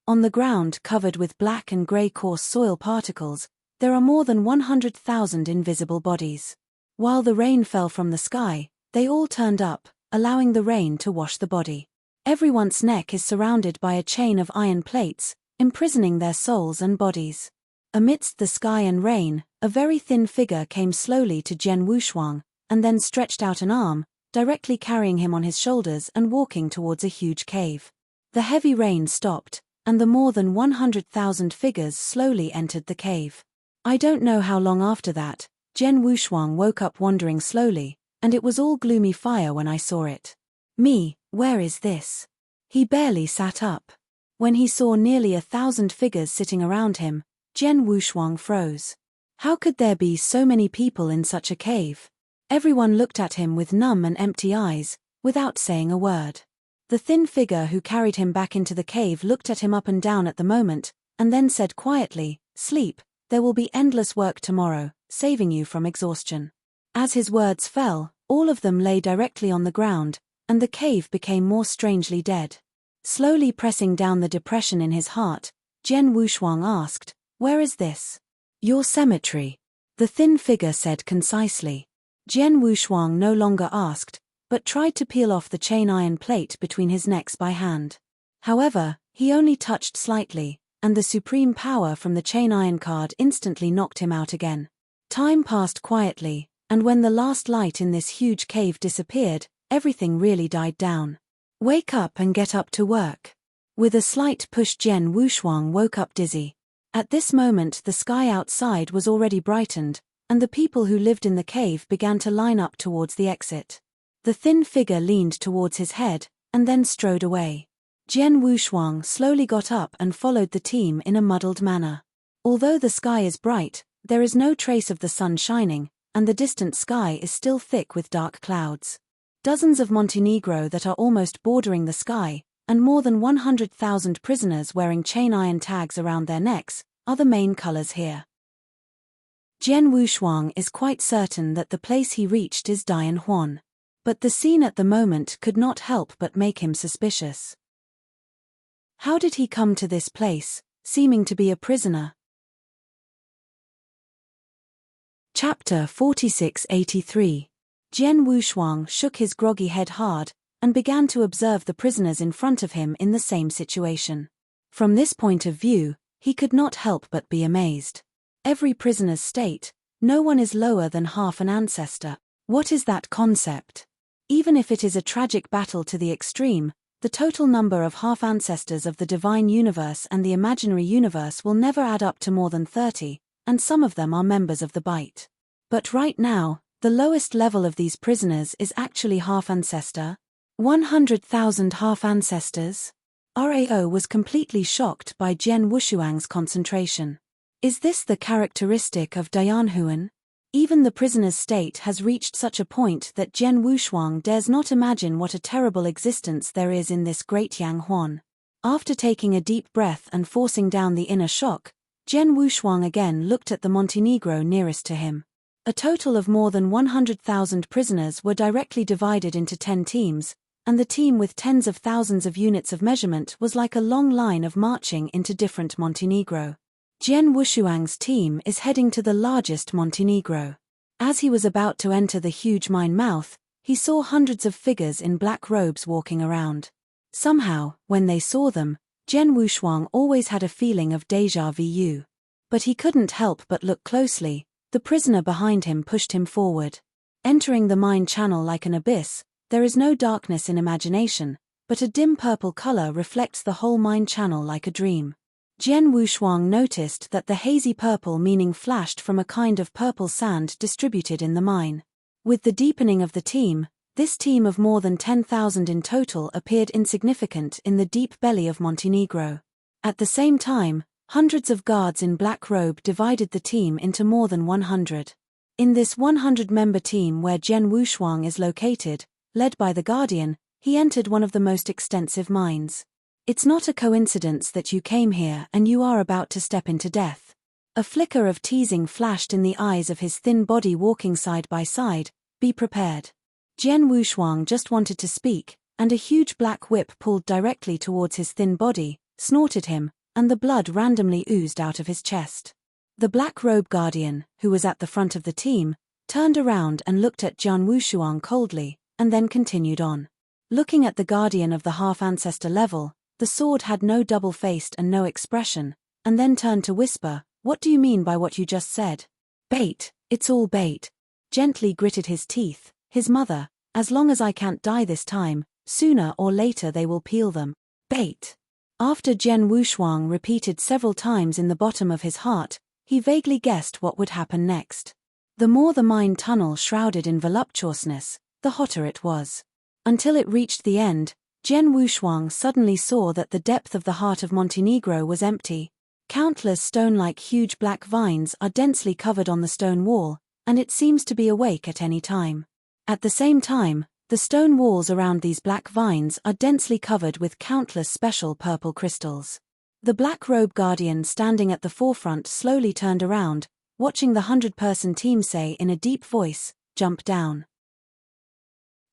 On the ground covered with black and grey coarse soil particles, there are more than 100,000 invisible bodies. While the rain fell from the sky, they all turned up, allowing the rain to wash the body. Everyone's neck is surrounded by a chain of iron plates, imprisoning their souls and bodies. Amidst the sky and rain, a very thin figure came slowly to Jian Wushuang, and then stretched out an arm, directly carrying him on his shoulders and walking towards a huge cave. The heavy rain stopped, and the more than 100,000 figures slowly entered the cave. I don't know how long after that, Jian Wushuang woke up wandering slowly, and it was all gloomy fire when I saw it. Where is this? He barely sat up. When he saw nearly 1,000 figures sitting around him, Jian Wushuang froze. How could there be so many people in such a cave? Everyone looked at him with numb and empty eyes, without saying a word. The thin figure who carried him back into the cave looked at him up and down at the moment, and then said quietly, "Sleep, there will be endless work tomorrow, saving you from exhaustion." As his words fell, all of them lay directly on the ground, and the cave became more strangely dead. Slowly pressing down the depression in his heart, Jian Wushuang asked, "Where is this?" "Your cemetery," the thin figure said concisely. Jian Wushuang no longer asked, but tried to peel off the chain iron plate between his necks by hand. However, he only touched slightly, and the supreme power from the chain iron card instantly knocked him out again. Time passed quietly, and when the last light in this huge cave disappeared, everything really died down. "Wake up and get up to work." With a slight push, Jian Wushuang woke up dizzy. At this moment the sky outside was already brightened, and the people who lived in the cave began to line up towards the exit. The thin figure leaned towards his head, and then strode away. Jian Wushuang slowly got up and followed the team in a muddled manner. Although the sky is bright, there is no trace of the sun shining, and the distant sky is still thick with dark clouds. Dozens of Montenegro that are almost bordering the sky, and more than 100,000 prisoners wearing chain iron tags around their necks, are the main colors here. Jian Wushuang is quite certain that the place he reached is Dianhuan. But the scene at the moment could not help but make him suspicious. How did he come to this place, seeming to be a prisoner? Chapter 4683. Jian Wushuang shook his groggy head hard, and began to observe the prisoners in front of him in the same situation. From this point of view, he could not help but be amazed. Every prisoner's state, no one is lower than half an ancestor. What is that concept? Even if it is a tragic battle to the extreme, the total number of half-ancestors of the divine universe and the imaginary universe will never add up to more than 30, and some of them are members of the Bite. But right now, the lowest level of these prisoners is actually half-ancestor. 100,000 half-ancestors? Rao was completely shocked by Jian Wushuang's concentration. Is this the characteristic of Dianhuan? Even the prisoner's state has reached such a point that Jian Wushuang dares not imagine what a terrible existence there is in this great Yang Huan. After taking a deep breath and forcing down the inner shock, Jian Wushuang again looked at the Montenegro nearest to him. A total of more than 100,000 prisoners were directly divided into 10 teams, and the team with tens of thousands of units of measurement was like a long line of marching into different Montenegro. Jian Wushuang's team is heading to the largest Montenegro. As he was about to enter the huge mine mouth, he saw hundreds of figures in black robes walking around. Somehow, when they saw them, Jian Wushuang always had a feeling of déjà vu. But he couldn't help but look closely. The prisoner behind him pushed him forward. Entering the mine channel like an abyss, there is no darkness in imagination, but a dim purple color reflects the whole mine channel like a dream. Jian Wushuang noticed that the hazy purple meaning flashed from a kind of purple sand distributed in the mine. With the deepening of the team, this team of more than 10,000 in total appeared insignificant in the deep belly of Montenegro. At the same time, hundreds of guards in black robe divided the team into more than 100. In this 100-member team where Jian Wushuang is located, led by the Guardian, he entered one of the most extensive mines. It's not a coincidence that you came here and you are about to step into death. A flicker of teasing flashed in the eyes of his thin body walking side by side. Be prepared. Jian Wushuang just wanted to speak, and a huge black whip pulled directly towards his thin body, snorted him, and the blood randomly oozed out of his chest. The black robe Guardian, who was at the front of the team, turned around and looked at Jian Wushuang coldly, and then continued on. Looking at the Guardian of the half-ancestor level, the sword had no double-faced and no expression, and then turned to whisper, "What do you mean by what you just said?" "Bait, it's all bait." Gently gritted his teeth, his mother, "As long as I can't die this time, sooner or later they will peel them." Bait. After Jian Wushuang repeated several times in the bottom of his heart, he vaguely guessed what would happen next. The more the mine tunnel shrouded in voluptuousness, the hotter it was. Until it reached the end, Jian Wushuang suddenly saw that the depth of the heart of Montenegro was empty. Countless stone-like huge black vines are densely covered on the stone wall, and it seems to be awake at any time. At the same time, the stone walls around these black vines are densely covered with countless special purple crystals. The black robe Guardian standing at the forefront slowly turned around, watching the 100-person team say in a deep voice, "Jump down."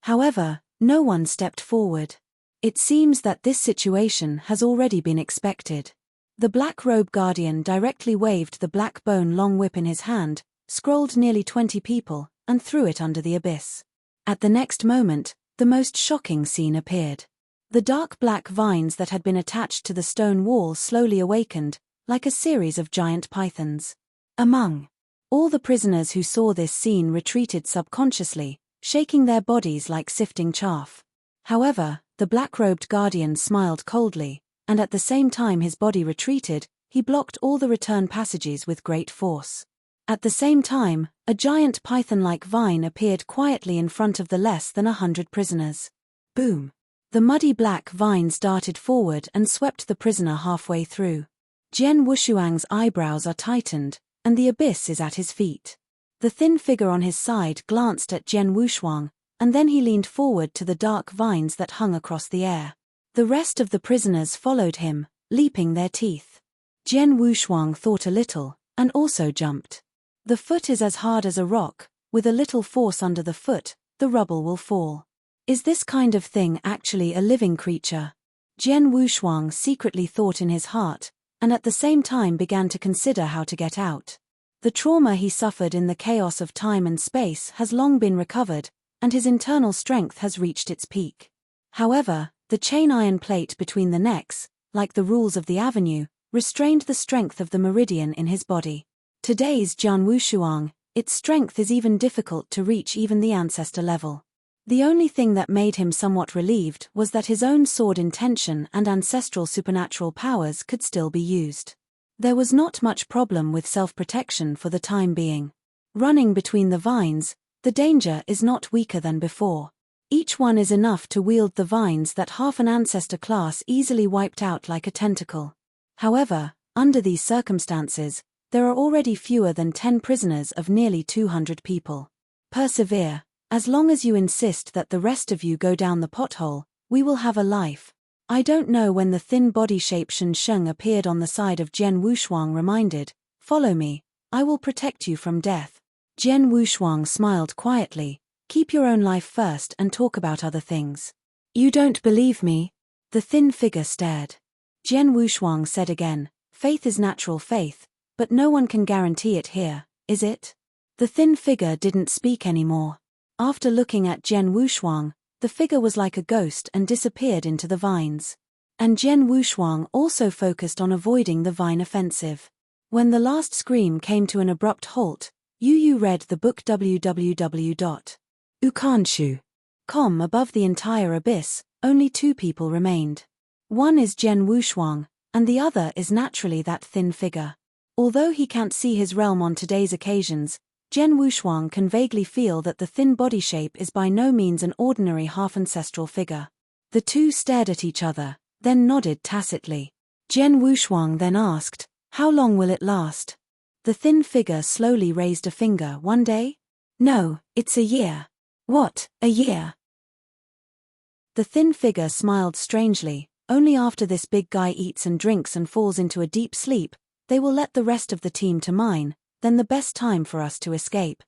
However, no one stepped forward. It seems that this situation has already been expected. The black robe Guardian directly waved the black bone long whip in his hand, scrolled nearly 20 people, and threw it under the abyss. At the next moment, the most shocking scene appeared. The dark black vines that had been attached to the stone wall slowly awakened, like a series of giant pythons. Among all the prisoners who saw this scene retreated subconsciously, shaking their bodies like sifting chaff. However, the black-robed Guardian smiled coldly, and at the same time his body retreated, he blocked all the return passages with great force. At the same time, a giant python-like vine appeared quietly in front of the less than 100 prisoners. Boom! The muddy black vines darted forward and swept the prisoner halfway through. Jian Wushuang's eyebrows are tightened, and the abyss is at his feet. The thin figure on his side glanced at Jian Wushuang, and then he leaned forward to the dark vines that hung across the air. The rest of the prisoners followed him, leaping their teeth. Jian Wushuang thought a little, and also jumped. The foot is as hard as a rock, with a little force under the foot, the rubble will fall. Is this kind of thing actually a living creature? Jian Wushuang secretly thought in his heart, and at the same time began to consider how to get out. The trauma he suffered in the chaos of time and space has long been recovered, and his internal strength has reached its peak. However, the chain iron plate between the necks, like the rules of the avenue, restrained the strength of the meridian in his body. Today's Jian Wushuang, its strength is even difficult to reach even the ancestor level. The only thing that made him somewhat relieved was that his own sword intention and ancestral supernatural powers could still be used. There was not much problem with self-protection for the time being. Running between the vines, the danger is not weaker than before. Each one is enough to wield the vines that half an ancestor class easily wiped out like a tentacle. However, under these circumstances, there are already fewer than 10 prisoners of nearly 200 people. Persevere. As long as you insist that the rest of you go down the pothole, we will have a life. I don't know when the thin body shape Shen Sheng appeared on the side of Jian Wushuang reminded, follow me, I will protect you from death. Jian Wushuang smiled quietly, keep your own life first and talk about other things. You don't believe me? The thin figure stared. Jian Wushuang said again, faith is natural faith, but no one can guarantee it here, is it? The thin figure didn't speak anymore. After looking at Jian Wushuang, the figure was like a ghost and disappeared into the vines. And Jian Wushuang also focused on avoiding the vine offensive. When the last scream came to an abrupt halt, Yu read the book www.ukanshu.com. Above the entire abyss, only 2 people remained. One is Jian Wushuang, and the other is naturally that thin figure. Although he can't see his realm on today's occasions, Jian Wushuang can vaguely feel that the thin body shape is by no means an ordinary half-ancestral figure. The two stared at each other, then nodded tacitly. Jian Wushuang then asked, how long will it last? The thin figure slowly raised a finger. 1 day? No, it's a year. What, a year? The thin figure smiled strangely. Only after this big guy eats and drinks and falls into a deep sleep, they will let the rest of the team to mine, then the best time for us to escape.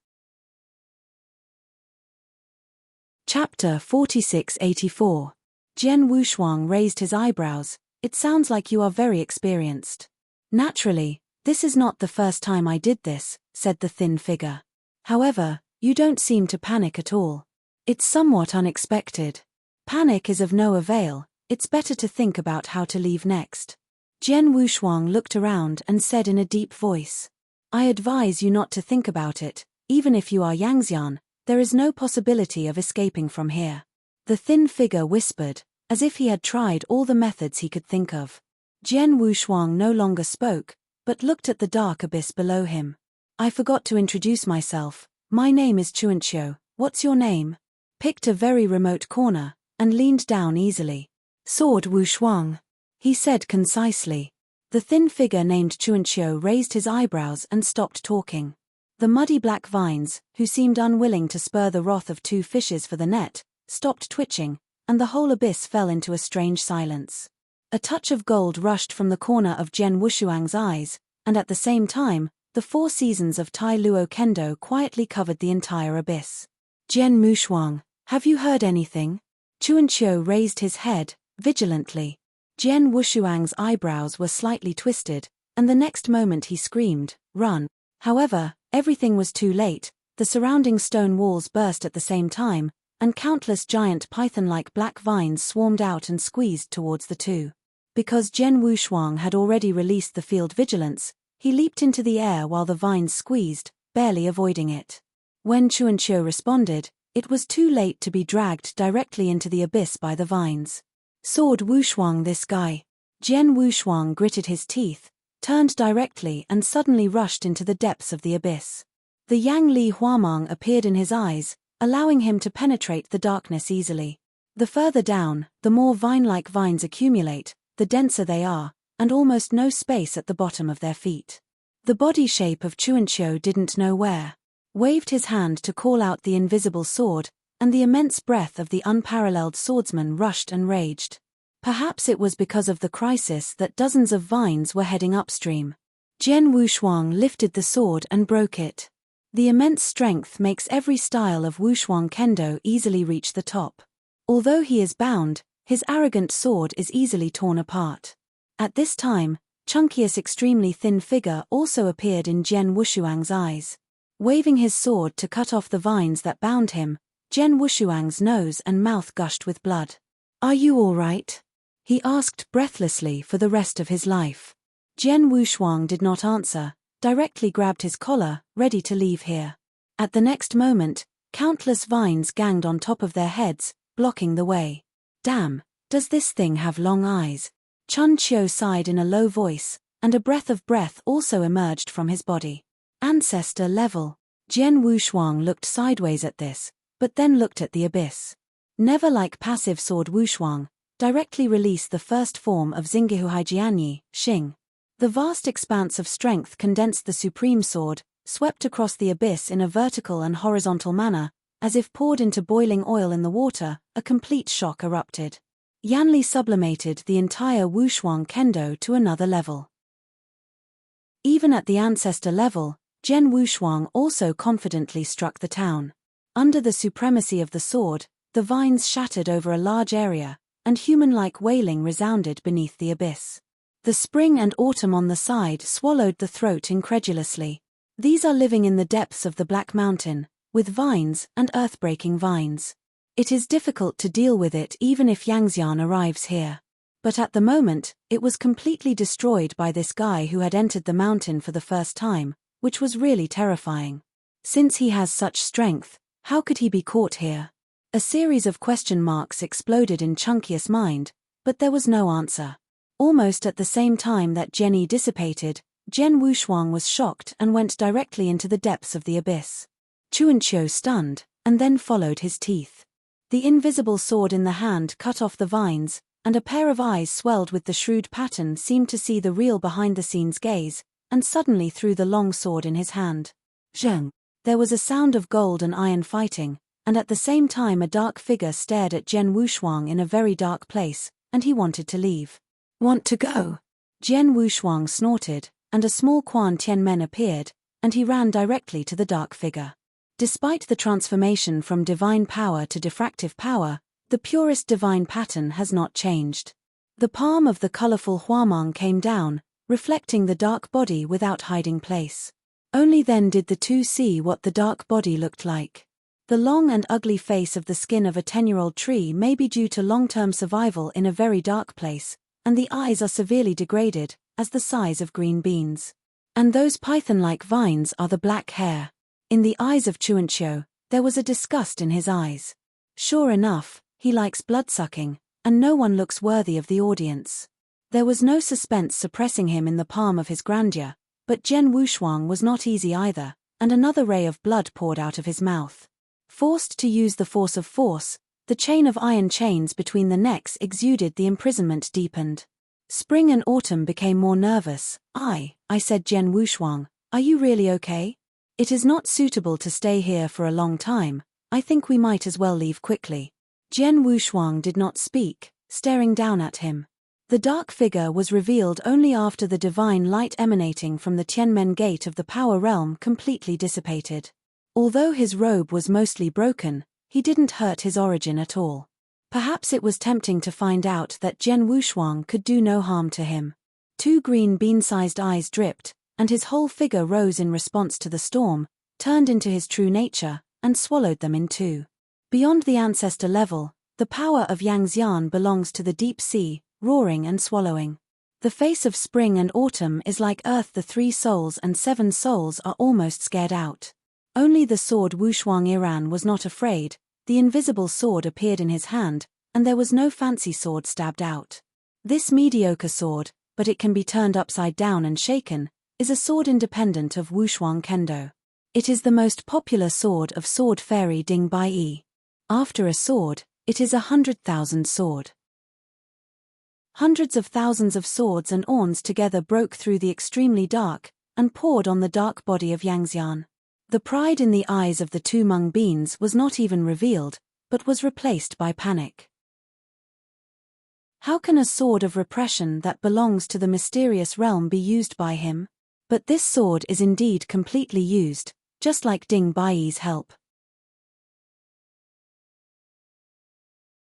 Chapter 4684. Jian Wushuang raised his eyebrows. It sounds like you are very experienced. Naturally, this is not the first time I did this, said the thin figure. However, you don't seem to panic at all. It's somewhat unexpected. Panic is of no avail, it's better to think about how to leave next. Jian Wushuang looked around and said in a deep voice, I advise you not to think about it, even if you are Yangxian, there is no possibility of escaping from here. The thin figure whispered, as if he had tried all the methods he could think of. Jian Wushuang no longer spoke, but looked at the dark abyss below him. I forgot to introduce myself, my name is Chuanqiu, what's your name? Picked a very remote corner, and leaned down easily. Sword Wushuang, he said concisely. The thin figure named Chuanqiu raised his eyebrows and stopped talking. The muddy black vines, who seemed unwilling to spur the wrath of 2 fishes for the net, stopped twitching, and the whole abyss fell into a strange silence. A touch of gold rushed from the corner of Jian Wushuang's eyes, and at the same time, the 4 seasons of Tai Luo Kendo quietly covered the entire abyss. Jian Wushuang, have you heard anything? Chuanqiu raised his head, vigilantly. Jian Wushuang's eyebrows were slightly twisted, and the next moment he screamed, run. However, everything was too late, the surrounding stone walls burst at the same time, and countless giant python-like black vines swarmed out and squeezed towards the two. Because Jian Wushuang had already released the field vigilance, he leaped into the air while the vines squeezed, barely avoiding it. When Chuanqiu responded, it was too late to be dragged directly into the abyss by the vines. Sword Wushuang, this guy. Jian Wushuang gritted his teeth, turned directly and suddenly rushed into the depths of the abyss. The Yang Li Huamang appeared in his eyes, allowing him to penetrate the darkness easily. The further down, the more vine-like vines accumulate, the denser they are, and almost no space at the bottom of their feet. The body shape of Chuanqiu didn't know where. Waved his hand to call out the invisible sword, and the immense breath of the unparalleled swordsman rushed and raged. Perhaps it was because of the crisis that dozens of vines were heading upstream. Jian Wushuang lifted the sword and broke it. The immense strength makes every style of Wushuang Kendo easily reach the top. Although he is bound, his arrogant sword is easily torn apart. At this time, Chunkius' extremely thin figure also appeared in Jian Wushuang's eyes. Waving his sword to cut off the vines that bound him, Jian Wushuang's nose and mouth gushed with blood. Are you all right? He asked breathlessly for the rest of his life. Jian Wushuang did not answer, directly grabbed his collar, ready to leave here. At the next moment, countless vines ganged on top of their heads, blocking the way. Damn, does this thing have long eyes? Chun Chiu sighed in a low voice, and a breath of breath also emerged from his body. Ancestor level. Jian Wushuang looked sideways at this, but then looked at the abyss. Never like passive sword Wushuang, directly release the first form of Xingyihuaijianyi, Xing. The vast expanse of strength condensed the supreme sword, swept across the abyss in a vertical and horizontal manner, as if poured into boiling oil in the water. A complete shock erupted. Yanli sublimated the entire Wushuang kendo to another level. Even at the ancestor level, Jian Wushuang also confidently struck the town. Under the supremacy of the sword, the vines shattered over a large area, and human-like wailing resounded beneath the abyss. The spring and autumn on the side swallowed the throat incredulously. These are living in the depths of the Black Mountain, with vines and earth-breaking vines. It is difficult to deal with it even if Yangxian arrives here. But at the moment, it was completely destroyed by this guy who had entered the mountain for the first time, which was really terrifying. Since he has such strength, how could he be caught here? A series of question marks exploded in Chunky's mind, but there was no answer. Almost at the same time that Jenny dissipated, Jian Wushuang was shocked and went directly into the depths of the abyss. Chuanqiu stunned, and then followed his teeth. The invisible sword in the hand cut off the vines, and a pair of eyes swelled with the shrewd pattern seemed to see the real behind-the-scenes gaze, and suddenly threw the long sword in his hand. Zheng. There was a sound of gold and iron fighting, and at the same time a dark figure stared at Jian Wushuang in a very dark place, and he wanted to leave. Want to go? Jian Wushuang snorted, and a small Quan Tianmen appeared, and he ran directly to the dark figure. Despite the transformation from divine power to diffractive power, the purest divine pattern has not changed. The palm of the colorful Huamang came down, reflecting the dark body without hiding place. Only then did the two see what the dark body looked like. The long and ugly face of the skin of a 10-year-old tree may be due to long-term survival in a very dark place, and the eyes are severely degraded, as the size of green beans. And those python-like vines are the black hair. In the eyes of Chuanqiu, there was a disgust in his eyes. Sure enough, he likes blood-sucking, and no one looks worthy of the audience. There was no suspense suppressing him in the palm of his grandeur, but Jian Wushuang was not easy either, and another ray of blood poured out of his mouth. Forced to use the force of force, the chain of iron chains between the necks exuded, the imprisonment deepened. Spring and autumn became more nervous. I said, Jian Wushuang, are you really okay? It is not suitable to stay here for a long time. I think we might as well leave quickly. Jian Wushuang did not speak, staring down at him. The dark figure was revealed only after the divine light emanating from the Tianmen gate of the power realm completely dissipated. Although his robe was mostly broken, he didn't hurt his origin at all. Perhaps it was tempting to find out that Jian Wushuang could do no harm to him. Two green bean-sized eyes dripped, and his whole figure rose in response to the storm, turned into his true nature, and swallowed them in two. Beyond the ancestor level, the power of Yangxian belongs to the deep sea, roaring and swallowing. The face of spring and autumn is like earth. The 3 souls and 7 souls are almost scared out. Only the sword Wushuang Iran was not afraid. The invisible sword appeared in his hand, and there was no fancy sword stabbed out. This mediocre sword, but it can be turned upside down and shaken, is a sword independent of Wushuang Kendo. It is the most popular sword of sword fairy Ding Bai Yi. After a sword, it is 100,000 sword. Hundreds of thousands of swords and orns together broke through the extremely dark, and poured on the dark body of Yangxian. The pride in the eyes of the 2 mung beans was not even revealed, but was replaced by panic. How can a sword of repression that belongs to the mysterious realm be used by him? But this sword is indeed completely used, just like Ding Baiyi's help.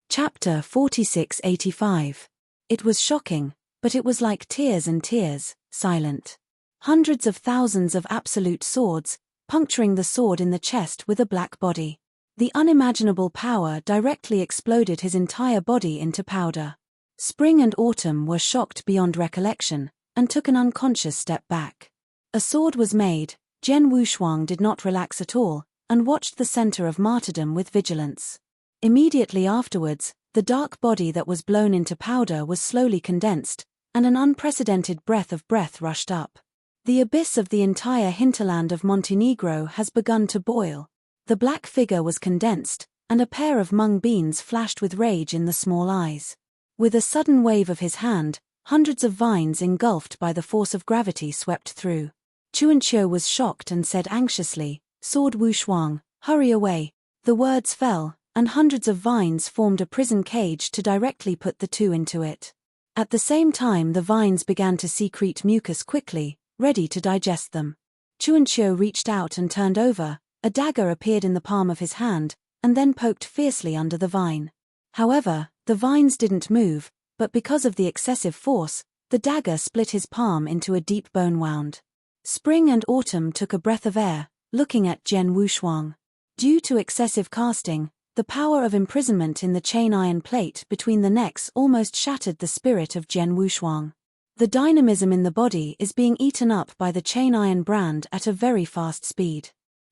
Chapter 4685. It was shocking, but it was like tears and tears, silent. Hundreds of thousands of absolute swords, puncturing the sword in the chest with a black body. The unimaginable power directly exploded his entire body into powder. Spring and autumn were shocked beyond recollection, and took an unconscious step back. A sword was made. Jian Wushuang did not relax at all, and watched the center of martyrdom with vigilance. Immediately afterwards, the dark body that was blown into powder was slowly condensed, and an unprecedented breath rushed up. The abyss of the entire hinterland of Montenegro has begun to boil. The black figure was condensed, and a pair of mung beans flashed with rage in the small eyes. With a sudden wave of his hand, hundreds of vines engulfed by the force of gravity swept through. Chuanqiu was shocked and said anxiously, "Sword Wushuang, hurry away." The words fell, and hundreds of vines formed a prison cage to directly put the two into it. At the same time the vines began to secrete mucus quickly, ready to digest them. Chuanqiu reached out and turned over, a dagger appeared in the palm of his hand, and then poked fiercely under the vine. However, the vines didn't move, but because of the excessive force, the dagger split his palm into a deep bone wound. Spring and Autumn took a breath of air, looking at Jian Wushuang. Due to excessive casting, the power of imprisonment in the chain iron plate between the necks almost shattered the spirit of Jian Wushuang. The dynamism in the body is being eaten up by the chain iron brand at a very fast speed.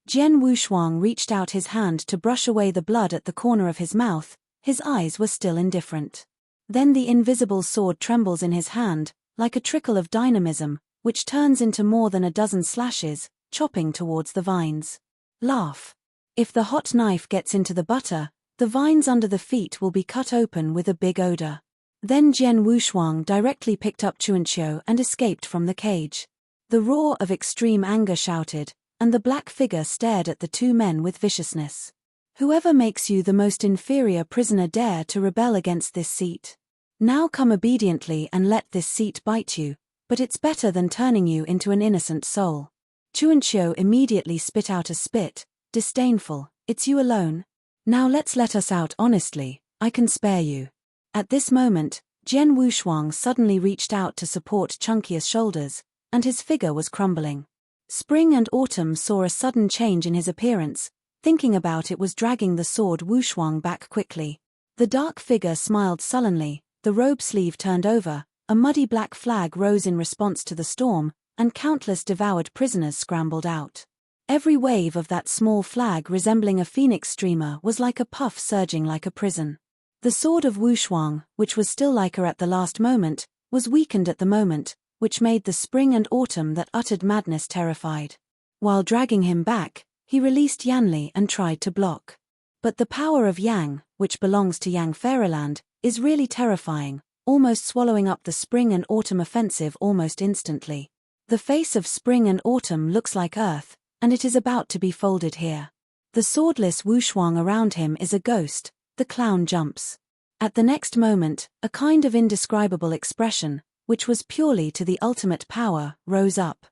Jian Wushuang reached out his hand to brush away the blood at the corner of his mouth, his eyes were still indifferent. Then the invisible sword trembles in his hand, like a trickle of dynamism, which turns into more than a dozen slashes, chopping towards the vines. Laugh. If the hot knife gets into the butter, the vines under the feet will be cut open with a big odor. Then Jian Wushuang directly picked up Chuanqiu and escaped from the cage. The roar of extreme anger shouted, and the black figure stared at the two men with viciousness. "Whoever makes you the most inferior prisoner dare to rebel against this seat. Now come obediently and let this seat bite you, but it's better than turning you into an innocent soul." Chuanqiu immediately spit out a spit, disdainful, "It's you alone? Now let's let us out honestly, I can spare you." At this moment, Jian Wushuang suddenly reached out to support Chunki's shoulders, and his figure was crumbling. Spring and Autumn saw a sudden change in his appearance, thinking about it was dragging the sword Wushuang back quickly. The dark figure smiled sullenly, the robe sleeve turned over, a muddy black flag rose in response to the storm, and countless devoured prisoners scrambled out. Every wave of that small flag resembling a phoenix streamer was like a puff surging like a prison. The sword of Wushuang, which was still like her at the last moment, was weakened at the moment, which made the Spring and Autumn that uttered madness terrified. While dragging him back, he released Yanli and tried to block. But the power of Yang, which belongs to Yang Fairyland, is really terrifying, almost swallowing up the Spring and Autumn offensive almost instantly. The face of Spring and Autumn looks like earth, and it is about to be folded here. The swordless Wushuang around him is a ghost. The clown jumps. At the next moment, a kind of indescribable expression, which was purely to the ultimate power, rose up.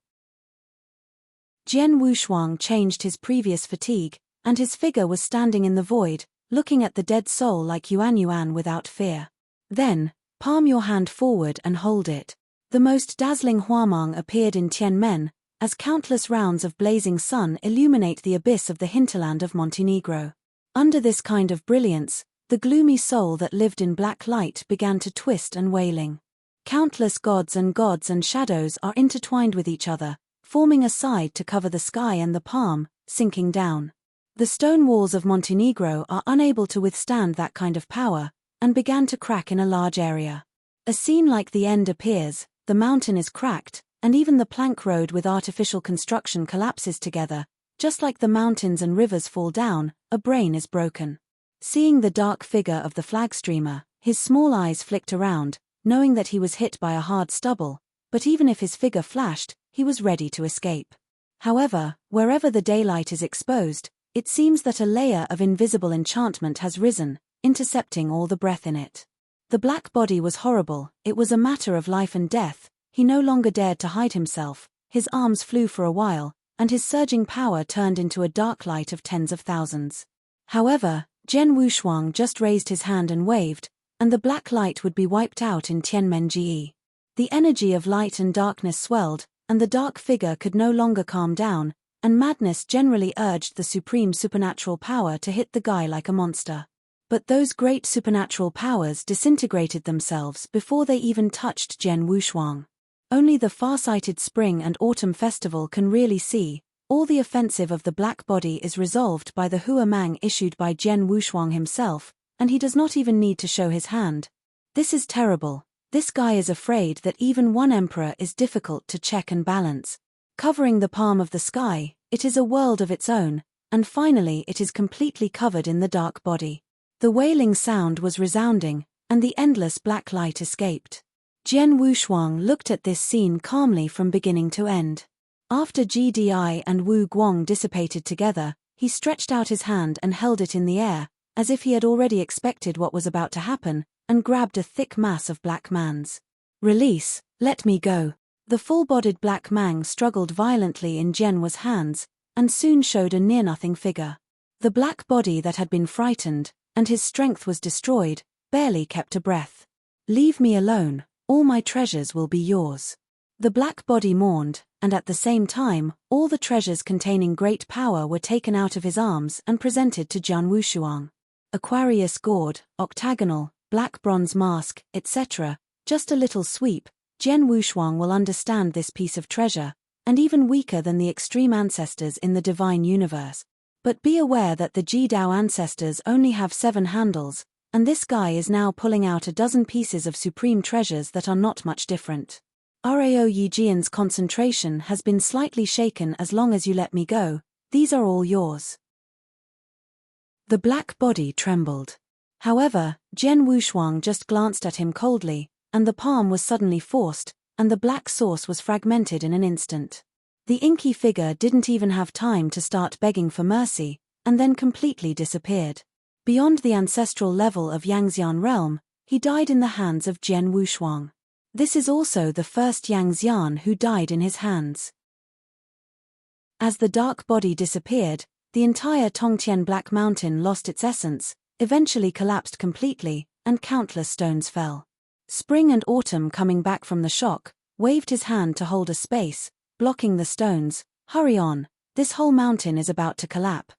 Jian Wushuang changed his previous fatigue, and his figure was standing in the void, looking at the dead soul like Yuan without fear. Then, palm your hand forward and hold it. The most dazzling huamang appeared in Tianmen, as countless rounds of blazing sun illuminate the abyss of the hinterland of Montenegro. Under this kind of brilliance, the gloomy soul that lived in black light began to twist and wailing. Countless gods and shadows are intertwined with each other, forming a side to cover the sky and the palm, sinking down. The stone walls of Montenegro are unable to withstand that kind of power, and began to crack in a large area. A scene like the end appears, the mountain is cracked, and even the plank road with artificial construction collapses together. Just like the mountains and rivers fall down, a brain is broken. Seeing the dark figure of the flag streamer, his small eyes flicked around, knowing that he was hit by a hard stubble, but even if his figure flashed, he was ready to escape. However, wherever the daylight is exposed, it seems that a layer of invisible enchantment has risen, intercepting all the breath in it. The black body was horrible, it was a matter of life and death, he no longer dared to hide himself, his arms flew for a while, and his surging power turned into a dark light of tens of thousands. However, Jian Wushuang just raised his hand and waved, and the black light would be wiped out in Tianmen. The energy of light and darkness swelled, and the dark figure could no longer calm down, and madness generally urged the supreme supernatural power to hit the guy like a monster. But those great supernatural powers disintegrated themselves before they even touched Jian Wushuang. Only the far-sighted Spring and Autumn Festival can really see, all the offensive of the black body is resolved by the huamang issued by Jian Wushuang himself, and he does not even need to show his hand. This is terrible, This guy is afraid that even one emperor is difficult to check and balance. Covering the palm of the sky, it is a world of its own, and finally it is completely covered in the dark body. The wailing sound was resounding, and the endless black light escaped. Jian Wushuang looked at this scene calmly from beginning to end. After Gdi and Wu Guang dissipated together, he stretched out his hand and held it in the air, as if he had already expected what was about to happen, and grabbed a thick mass of black mans. "Release, let me go." The full-bodied black mang struggled violently in Jian's hands, and soon showed a near-nothing figure. The black body that had been frightened, and his strength was destroyed, barely kept a breath. "Leave me alone, all my treasures will be yours." The black body mourned, and at the same time, all the treasures containing great power were taken out of his arms and presented to Jian Wushuang. Aquarius gourd, octagonal, black bronze mask, etc. Just a little sweep, Jian Wushuang will understand this piece of treasure, and even weaker than the extreme ancestors in the divine universe. But be aware that the Jidao ancestors only have 7 handles, and this guy is now pulling out a dozen pieces of supreme treasures that are not much different. Rao Yijian's concentration has been slightly shaken. "As long as you let me go, these are all yours." The black body trembled. However, Jian Wushuang just glanced at him coldly, and the palm was suddenly forced, and the black source was fragmented in an instant. The inky figure didn't even have time to start begging for mercy, and then completely disappeared. Beyond the ancestral level of Yangxian realm, he died in the hands of Jian Wushuang. This is also the first Yangxian who died in his hands. As the dark body disappeared, the entire Tongtian Black Mountain lost its essence, eventually collapsed completely, and countless stones fell. Spring and Autumn, coming back from the shock, waved his hand to hold a space, blocking the stones. "Hurry on, this whole mountain is about to collapse."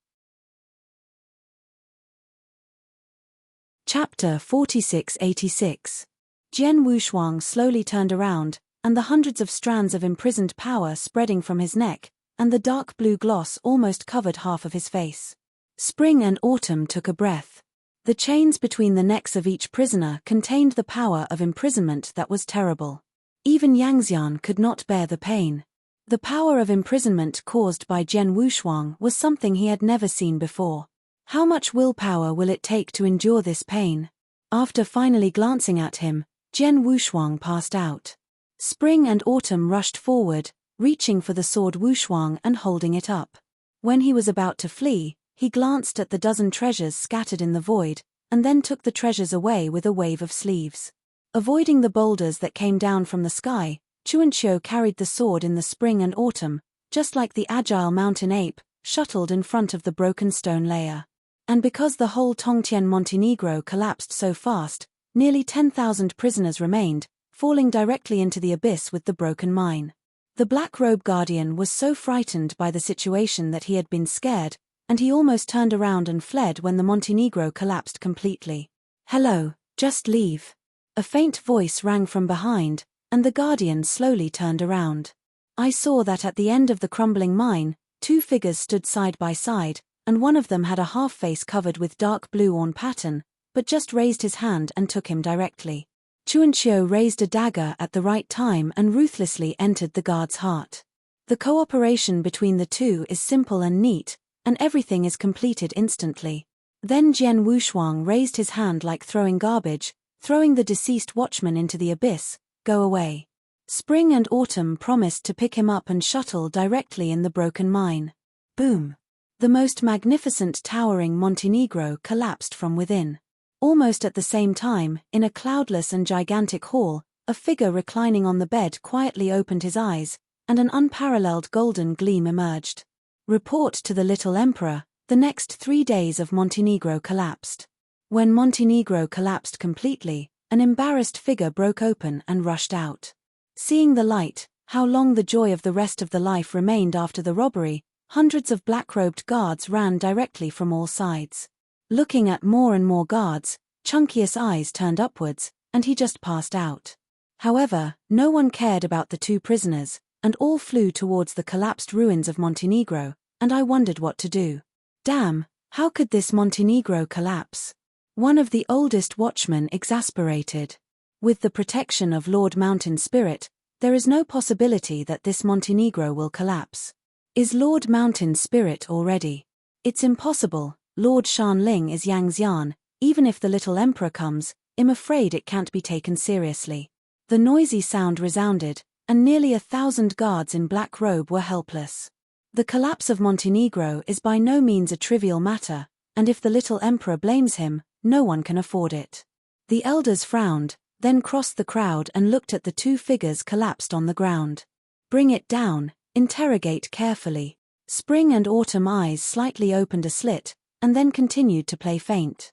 Chapter 4686. Jian Wushuang slowly turned around, and the hundreds of strands of imprisoned power spreading from his neck, and the dark blue gloss almost covered half of his face. Spring and Autumn took a breath. The chains between the necks of each prisoner contained the power of imprisonment that was terrible. Even Yangxian could not bear the pain. The power of imprisonment caused by Jian Wushuang was something he had never seen before. How much willpower will it take to endure this pain? After finally glancing at him, Jian Wushuang passed out. Spring and Autumn rushed forward, reaching for the sword Wushuang and holding it up. When he was about to flee, he glanced at the dozen treasures scattered in the void, and then took the treasures away with a wave of sleeves. Avoiding the boulders that came down from the sky, Chuanqiu carried the sword in the spring and autumn, just like the agile mountain ape, shuttled in front of the broken stone layer. And because the whole Tongtian Montenegro collapsed so fast, nearly 10,000 prisoners remained, falling directly into the abyss with the broken mine. The Black Robe Guardian was so frightened by the situation that he had been scared, and he almost turned around and fled when the Montenegro collapsed completely. "Hello, just leave." A faint voice rang from behind, and the Guardian slowly turned around. I saw that at the end of the crumbling mine, 2 figures stood side by side, and one of them had a half-face covered with dark blue orn pattern, but just raised his hand and took him directly. Chuanqiu raised a dagger at the right time and ruthlessly entered the guard's heart. The cooperation between the two is simple and neat, and everything is completed instantly. Then Jian Wushuang raised his hand like throwing garbage, throwing the deceased watchman into the abyss. "Go away." Spring and Autumn promised to pick him up and shuttle directly in the broken mine. Boom! The most magnificent towering Montenegro collapsed from within. Almost at the same time, in a cloudless and gigantic hall, a figure reclining on the bed quietly opened his eyes, and an unparalleled golden gleam emerged. Report to the little emperor, the next 3 days of Montenegro collapsed. When Montenegro collapsed completely, an embarrassed figure broke open and rushed out. Seeing the light, how long the joy of the rest of the life remained after the robbery, hundreds of black-robed guards ran directly from all sides. Looking at more and more guards, Chunkius' eyes turned upwards, and he just passed out. However, no one cared about the 2 prisoners, and all flew towards the collapsed ruins of Montenegro, and I wondered what to do. Damn, how could this Montenegro collapse? One of the oldest watchmen exasperated. With the protection of Lord Mountain Spirit, there is no possibility that this Montenegro will collapse. Is Lord Mountain Spirit already? It's impossible. Lord Shanling is Yangxian. Even if the little emperor comes, I'm afraid it can't be taken seriously. The noisy sound resounded, and nearly 1,000 guards in black robe were helpless. The collapse of Montenegro is by no means a trivial matter, and if the little emperor blames him, no one can afford it. The elders frowned, then crossed the crowd and looked at the two figures collapsed on the ground. Bring it down, interrogate carefully. Spring and Autumn eyes slightly opened a slit, and then continued to play faint.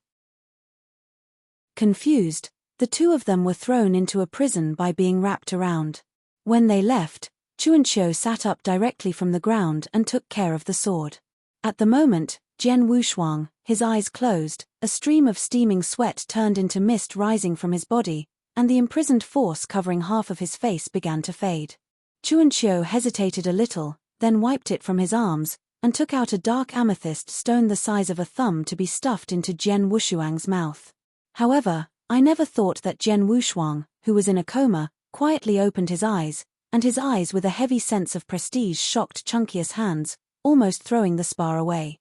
Confused, the two of them were thrown into a prison by being wrapped around. When they left, Chuanqiu sat up directly from the ground and took care of the sword. At the moment, Jian Wushuang, his eyes closed, a stream of steaming sweat turned into mist rising from his body, and the imprisoned force covering half of his face began to fade. Chuanqiu hesitated a little, then wiped it from his arms, and took out a dark amethyst stone the size of a thumb to be stuffed into Jian Wushuang's mouth. However, I never thought that Jian Wushuang, who was in a coma, quietly opened his eyes, and his eyes with a heavy sense of prestige shocked Chunkius' hands, almost throwing the spar away.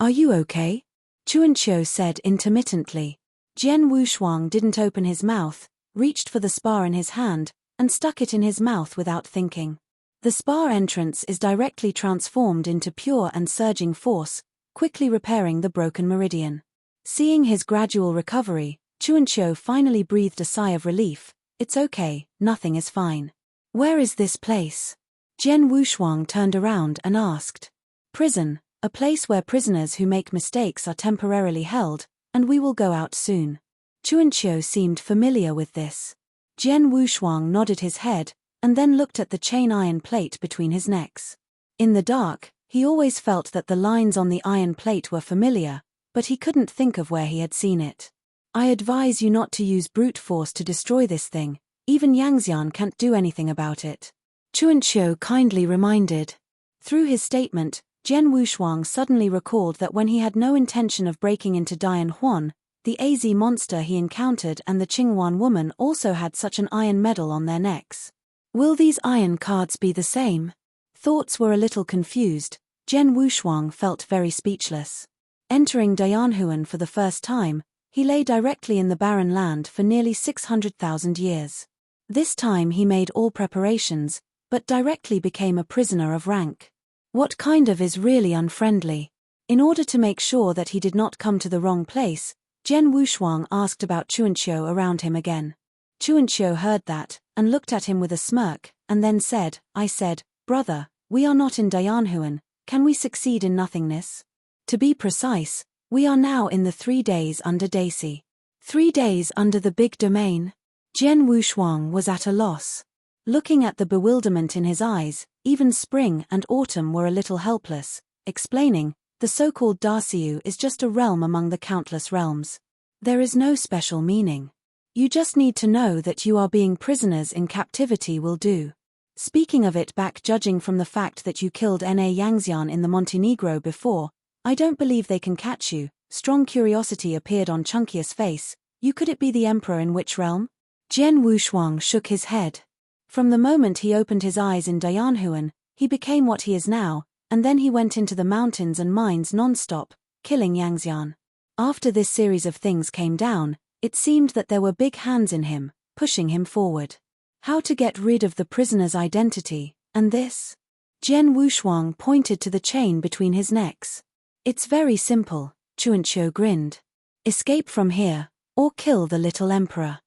Are you okay? Chuanqiu said intermittently. Jian Wushuang didn't open his mouth, reached for the spar in his hand, and stuck it in his mouth without thinking. The spar entrance is directly transformed into pure and surging force, quickly repairing the broken meridian. Seeing his gradual recovery, Chuanqiu finally breathed a sigh of relief. It's okay, nothing is fine. Where is this place? Jian Wushuang turned around and asked. Prison, a place where prisoners who make mistakes are temporarily held, and we will go out soon. Chuanqiu seemed familiar with this. Jian Wushuang nodded his head, and then looked at the chain iron plate between his necks. In the dark, he always felt that the lines on the iron plate were familiar, but he couldn't think of where he had seen it. I advise you not to use brute force to destroy this thing, even Yangxian can't do anything about it. Chuanqiu kindly reminded. Through his statement, Jian Wushuang suddenly recalled that when he had no intention of breaking into Dian Huan, the AZ monster he encountered and the Qinghuan woman also had such an iron medal on their necks. Will these iron cards be the same? Thoughts were a little confused. Jian Wushuang felt very speechless. Entering Dianhuan for the first time, he lay directly in the barren land for nearly 600,000 years. This time he made all preparations, but directly became a prisoner of rank. What kind of is really unfriendly? In order to make sure that he did not come to the wrong place, Jian Wushuang asked about Chuanqiu around him again. Chuanqiu heard that, and looked at him with a smirk, and then said, I said, brother, we are not in Dianhuan, can we succeed in nothingness? To be precise, we are now in the 3 days under Daisy. 3 days under the big domain? Jian Wushuang was at a loss. Looking at the bewilderment in his eyes, even Spring and Autumn were a little helpless, explaining, the so-called Darciu is just a realm among the countless realms. There is no special meaning. You just need to know that you are being prisoners in captivity will do. Speaking of it back, judging from the fact that you killed Na Yangxian in the Montenegro before, I don't believe they can catch you. Strong curiosity appeared on Chunkius' face. Could it be the emperor in which realm? Jian Wushuang shook his head. From the moment he opened his eyes in Dianhuan, he became what he is now, and then he went into the mountains and mines non-stop, killing Yangxian. After this series of things came down, it seemed that there were big hands in him, pushing him forward. How to get rid of the prisoner's identity, and this? Jian Wushuang pointed to the chain between his necks. It's very simple, Chuanqiu grinned. Escape from here, or kill the little emperor.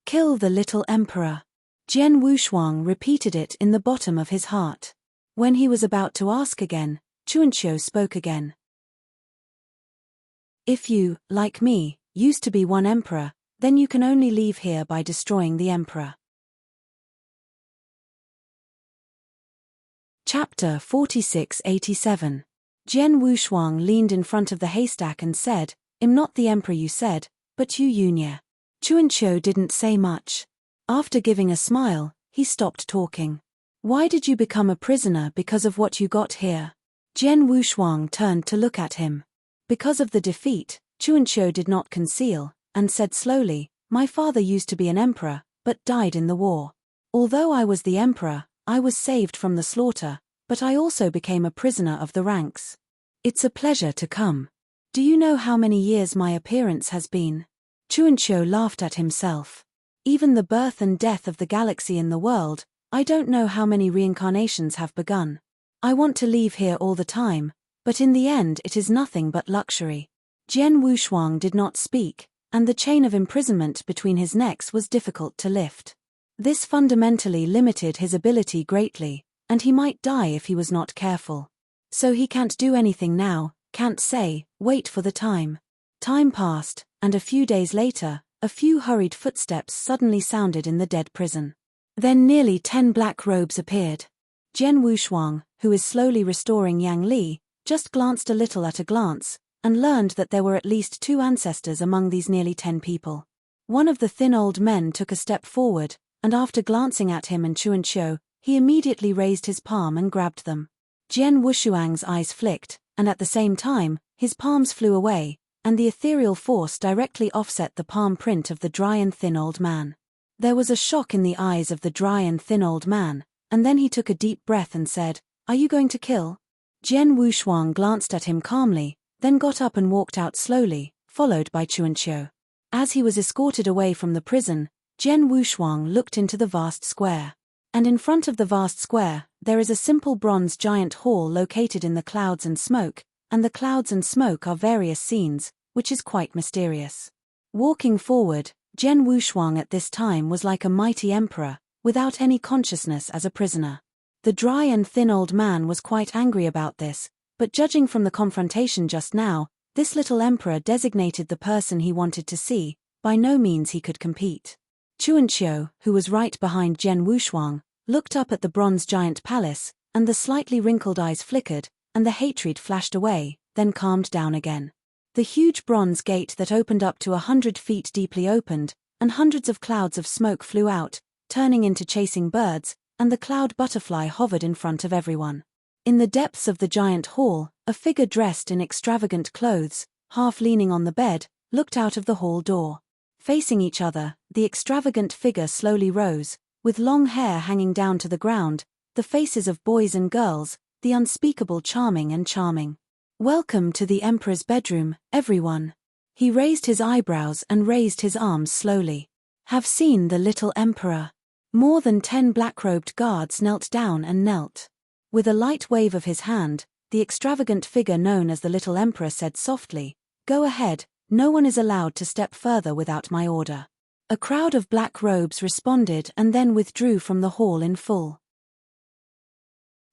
Kill the little emperor. Jian Wushuang repeated it in the bottom of his heart. When he was about to ask again, Chuanqiu spoke again. If you, like me, used to be one emperor, then you can only leave here by destroying the emperor. Chapter 4687. Jian Wushuang leaned in front of the haystack and said, I'm not the emperor you said, but you Yunya. Chuanqiu didn't say much. After giving a smile, he stopped talking. Why did you become a prisoner? Because of what you got here? Jian Wushuang turned to look at him. Because of the defeat, Chuanqiu did not conceal, and said slowly, My father used to be an emperor, but died in the war. Although I was the emperor, I was saved from the slaughter, but I also became a prisoner of the ranks. It's a pleasure to come. Do you know how many years my appearance has been? Chuanqiu laughed at himself. Even the birth and death of the galaxy in the world, I don't know how many reincarnations have begun. I want to leave here all the time, but in the end it is nothing but luxury. Jian Wushuang did not speak, and the chain of imprisonment between his necks was difficult to lift. This fundamentally limited his ability greatly, and he might die if he was not careful. So he can't do anything now, can't say, wait for the time. Time passed, and a few days later, a few hurried footsteps suddenly sounded in the dead prison. Then nearly 10 black robes appeared. Jian Wushuang, who is slowly restoring Yang Li, just glanced a little at a glance, and learned that there were at least 2 ancestors among these nearly 10 people. One of the thin old men took a step forward, and after glancing at him and Chuanqiu, he immediately raised his palm and grabbed them. Jian Wushuang's eyes flicked, and at the same time, his palms flew away, and the ethereal force directly offset the palm print of the dry and thin old man. There was a shock in the eyes of the dry and thin old man, and then he took a deep breath and said, "Are you going to kill?" Jian Wushuang glanced at him calmly, then got up and walked out slowly, followed by Chuanqiu. As he was escorted away from the prison, Jian Wushuang looked into the vast square. And in front of the vast square, there is a simple bronze giant hall located in the clouds and smoke, and the clouds and smoke are various scenes, which is quite mysterious. Walking forward, Jian Wushuang at this time was like a mighty emperor, without any consciousness as a prisoner. The dry and thin old man was quite angry about this, but judging from the confrontation just now, this little emperor designated the person he wanted to see, by no means he could compete. Chuanqiu, who was right behind Jian Wushuang, looked up at the bronze giant palace, and the slightly wrinkled eyes flickered, and the hatred flashed away, then calmed down again. The huge bronze gate that opened up to 100 feet deeply opened, and hundreds of clouds of smoke flew out, turning into chasing birds, and the cloud butterfly hovered in front of everyone. In the depths of the giant hall, a figure dressed in extravagant clothes, half leaning on the bed, looked out of the hall door. Facing each other, the extravagant figure slowly rose, with long hair hanging down to the ground, the faces of boys and girls, the unspeakable charming and charming. "Welcome to the Emperor's bedroom, everyone." He raised his eyebrows and raised his arms slowly. "Have seen the little Emperor." More than 10 black-robed guards knelt down and knelt. With a light wave of his hand, the extravagant figure known as the Little Emperor said softly, "Go ahead, no one is allowed to step further without my order." A crowd of black robes responded and then withdrew from the hall in full.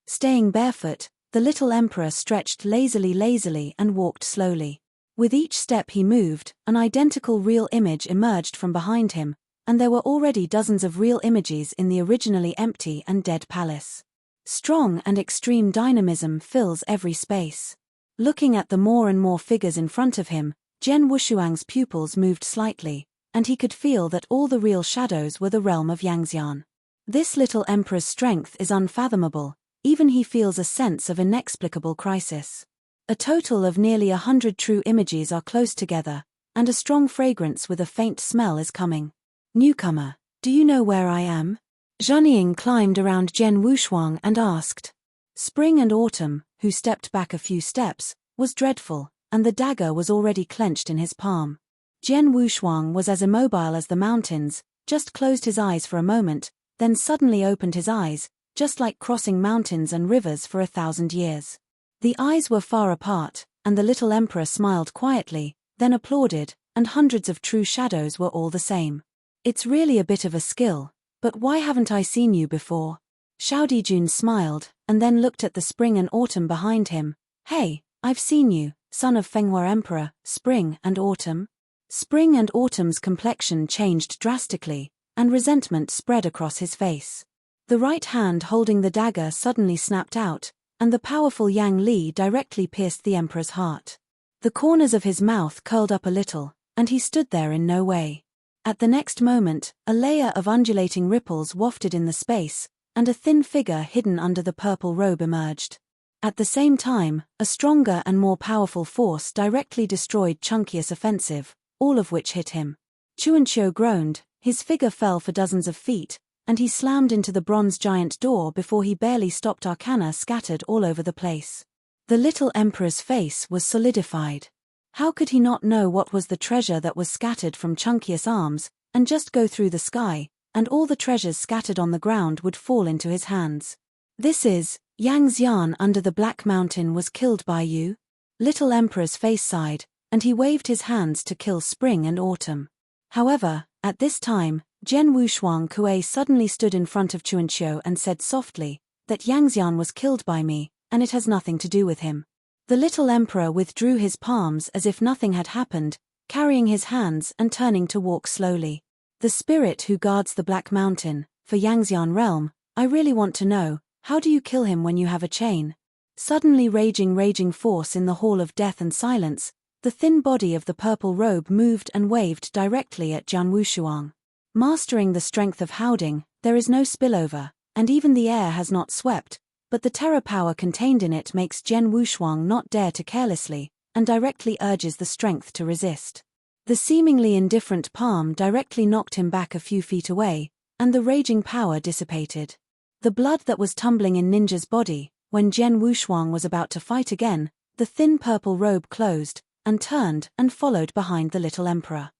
Staying barefoot, the Little Emperor stretched lazily and walked slowly. With each step he moved, an identical real image emerged from behind him, and there were already dozens of real images in the originally empty and dead palace. Strong and extreme dynamism fills every space. Looking at the more and more figures in front of him, Jian Wushuang's pupils moved slightly, and he could feel that all the real shadows were the realm of Yangxian. This little emperor's strength is unfathomable, even he feels a sense of inexplicable crisis. A total of nearly 100 true images are close together, and a strong fragrance with a faint smell is coming. "Newcomer, do you know where I am?" Zhanying climbed around Jian Wushuang and asked. Spring and Autumn, who stepped back a few steps, was dreadful, and the dagger was already clenched in his palm. Jian Wushuang was as immobile as the mountains, just closed his eyes for a moment, then suddenly opened his eyes, just like crossing mountains and rivers for 1,000 years. The eyes were far apart, and the little emperor smiled quietly, then applauded, and hundreds of true shadows were all the same. "It's really a bit of a skill, but why haven't I seen you before?" Xiao Dijun smiled, and then looked at the Spring and Autumn behind him. "Hey, I've seen you, son of Fenghua Emperor, Spring and Autumn." Spring and Autumn's complexion changed drastically, and resentment spread across his face. The right hand holding the dagger suddenly snapped out, and the powerful Yang Li directly pierced the emperor's heart. The corners of his mouth curled up a little, and he stood there in no way. At the next moment, a layer of undulating ripples wafted in the space, and a thin figure hidden under the purple robe emerged. At the same time, a stronger and more powerful force directly destroyed Chunky's offensive, all of which hit him. Chuanqiu groaned, his figure fell for dozens of feet, and he slammed into the bronze giant door before he barely stopped. Arcana scattered all over the place. The little emperor's face was solidified. How could he not know what was the treasure that was scattered from Chunkius' arms, and just go through the sky, and all the treasures scattered on the ground would fall into his hands? This is, Yang Xian under the Black Mountain was killed by you? Little emperor's face sighed, and he waved his hands to kill spring and autumn. However, at this time, Jian Wushuang Kuei suddenly stood in front of Chuanqiu and said softly, that Yang Xian was killed by me, and it has nothing to do with him. The little emperor withdrew his palms as if nothing had happened, carrying his hands and turning to walk slowly. The spirit who guards the Black Mountain, for Yangxian realm, I really want to know, how do you kill him when you have a chain? Suddenly raging force in the hall of death and silence, the thin body of the purple robe moved and waved directly at Jian Wushuang. Mastering the strength of Howding, there is no spillover, and even the air has not swept, but the terror power contained in it makes Jian Wushuang not dare to carelessly, and directly urges the strength to resist. The seemingly indifferent palm directly knocked him back a few feet away, and the raging power dissipated. The blood that was tumbling in Ninja's body, when Jian Wushuang was about to fight again, the thin purple robe closed, and turned and followed behind the little emperor.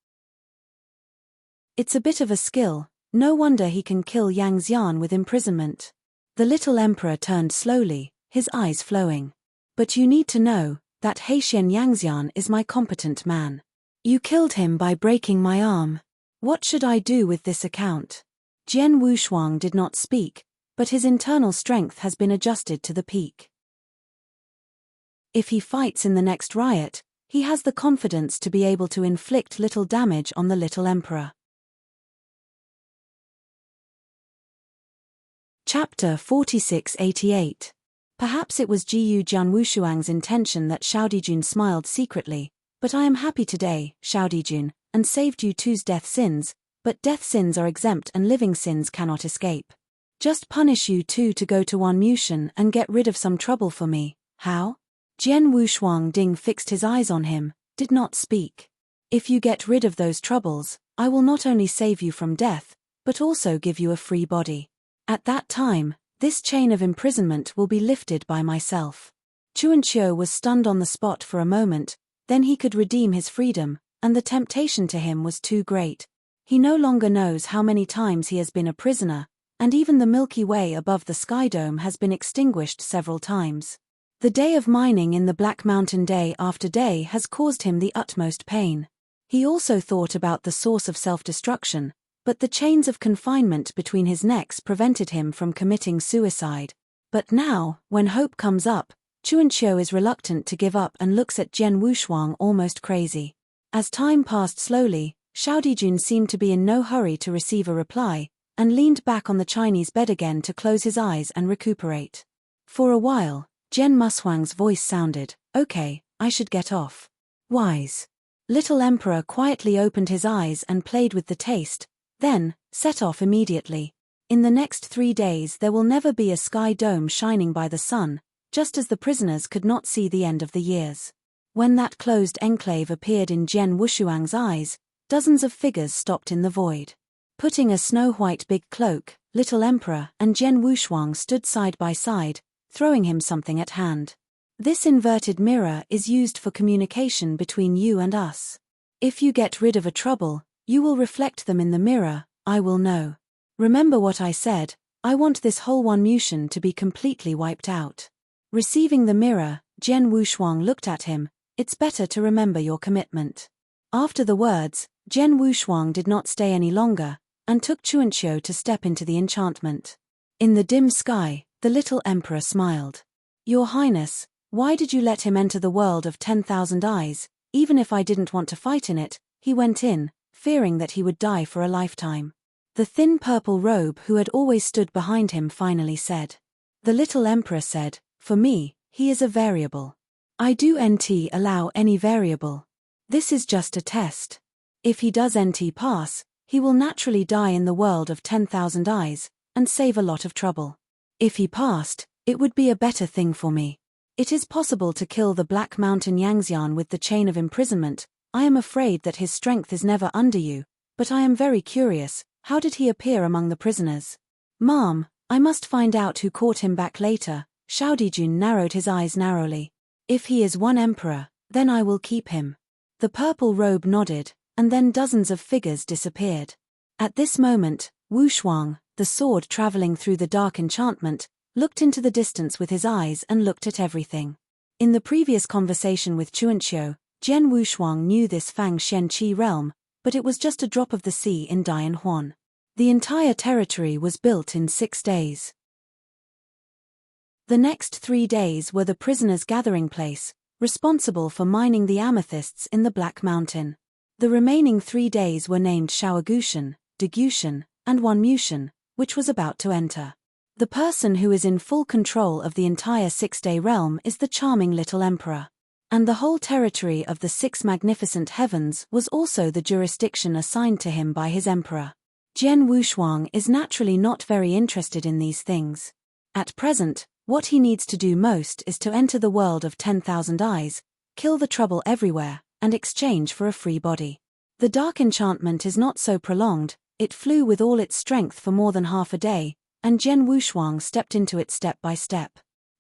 It's a bit of a skill, no wonder he can kill Yang Xian with imprisonment. The little emperor turned slowly, his eyes flowing. But you need to know, that Haitian Yang Xian is my competent man. You killed him by breaking my arm. What should I do with this account? Jian Wushuang did not speak, but his internal strength has been adjusted to the peak. If he fights in the next riot, he has the confidence to be able to inflict little damage on the little emperor. Chapter 4688. Perhaps it was Jiyu Jian Wushuang's intention that Xiaodijun smiled secretly, but I am happy today, Xiaodijun, and saved you two's death sins, but death sins are exempt and living sins cannot escape. Just punish you two to go to Wan Mushan and get rid of some trouble for me, how? Jian Wushuang Ding fixed his eyes on him, did not speak. If you get rid of those troubles, I will not only save you from death, but also give you a free body. At that time, this chain of imprisonment will be lifted by myself. Chuanqiu was stunned on the spot for a moment, then he could redeem his freedom, and the temptation to him was too great. He no longer knows how many times he has been a prisoner, and even the Milky Way above the Sky Dome has been extinguished several times. The day of mining in the Black Mountain day after day has caused him the utmost pain. He also thought about the source of self-destruction, but the chains of confinement between his necks prevented him from committing suicide. But now, when hope comes up, Chuanqiu is reluctant to give up and looks at Jian Wushuang almost crazy. As time passed slowly, Xiaodijun seemed to be in no hurry to receive a reply, and leaned back on the Chinese bed again to close his eyes and recuperate. For a while, Jian Mushuang's voice sounded, "Okay, I should get off." Wise. Little Emperor quietly opened his eyes and played with the taste, then, set off immediately. In the next 3 days there will never be a sky dome shining by the sun, just as the prisoners could not see the end of the years. When that closed enclave appeared in Jian Wushuang's eyes, dozens of figures stopped in the void. Putting a snow-white big cloak, Little Emperor and Jian Wushuang stood side by side, throwing him something at hand. This inverted mirror is used for communication between you and us. If you get rid of a trouble, you will reflect them in the mirror, I will know. Remember what I said, I want this whole Wan Mushan to be completely wiped out. Receiving the mirror, Jian Wushuang looked at him, it's better to remember your commitment. After the words, Jian Wushuang did not stay any longer, and took Chuanqiu to step into the enchantment. In the dim sky, the little emperor smiled. Your Highness, why did you let him enter the world of 10,000 eyes? Even if I didn't want to fight in it, he went in, fearing that he would die for a lifetime. The thin purple robe who had always stood behind him finally said. The little emperor said, for me, he is a variable. I do NT allow any variable. This is just a test. If he does NT pass, he will naturally die in the world of 10,000 eyes, and save a lot of trouble. If he passed, it would be a better thing for me. It is possible to kill the Black Mountain Yangxian with the chain of imprisonment. I am afraid that his strength is never under you, But I am very curious, how did he appear among the prisoners? Ma'am, I must find out who caught him back later. Xiaodijun narrowed his eyes narrowly. If he is one emperor, then I will keep him. The purple robe nodded, and then dozens of figures disappeared. At this moment, Wu Shuang, the sword traveling through the dark enchantment, looked into the distance with his eyes and looked at everything. In the previous conversation with Chuanqiu, Jian Wushuang knew this Fang Shenqi realm, but it was just a drop of the sea in Dian Huan. The entire territory was built in 6 days. The next 3 days were the prisoners' gathering place, responsible for mining the amethysts in the Black Mountain. The remaining 3 days were named Shaogushan, Degushan, and Wanmushan, which was about to enter. The person who is in full control of the entire 6-day realm is the charming little emperor. And the whole territory of the 6 magnificent heavens was also the jurisdiction assigned to him by his emperor. Jian Wushuang is naturally not very interested in these things. At present, what he needs to do most is to enter the world of 10,000 eyes, kill the trouble everywhere, and exchange for a free body. The dark enchantment is not so prolonged, it flew with all its strength for more than half a day, and Jian Wushuang stepped into it step by step.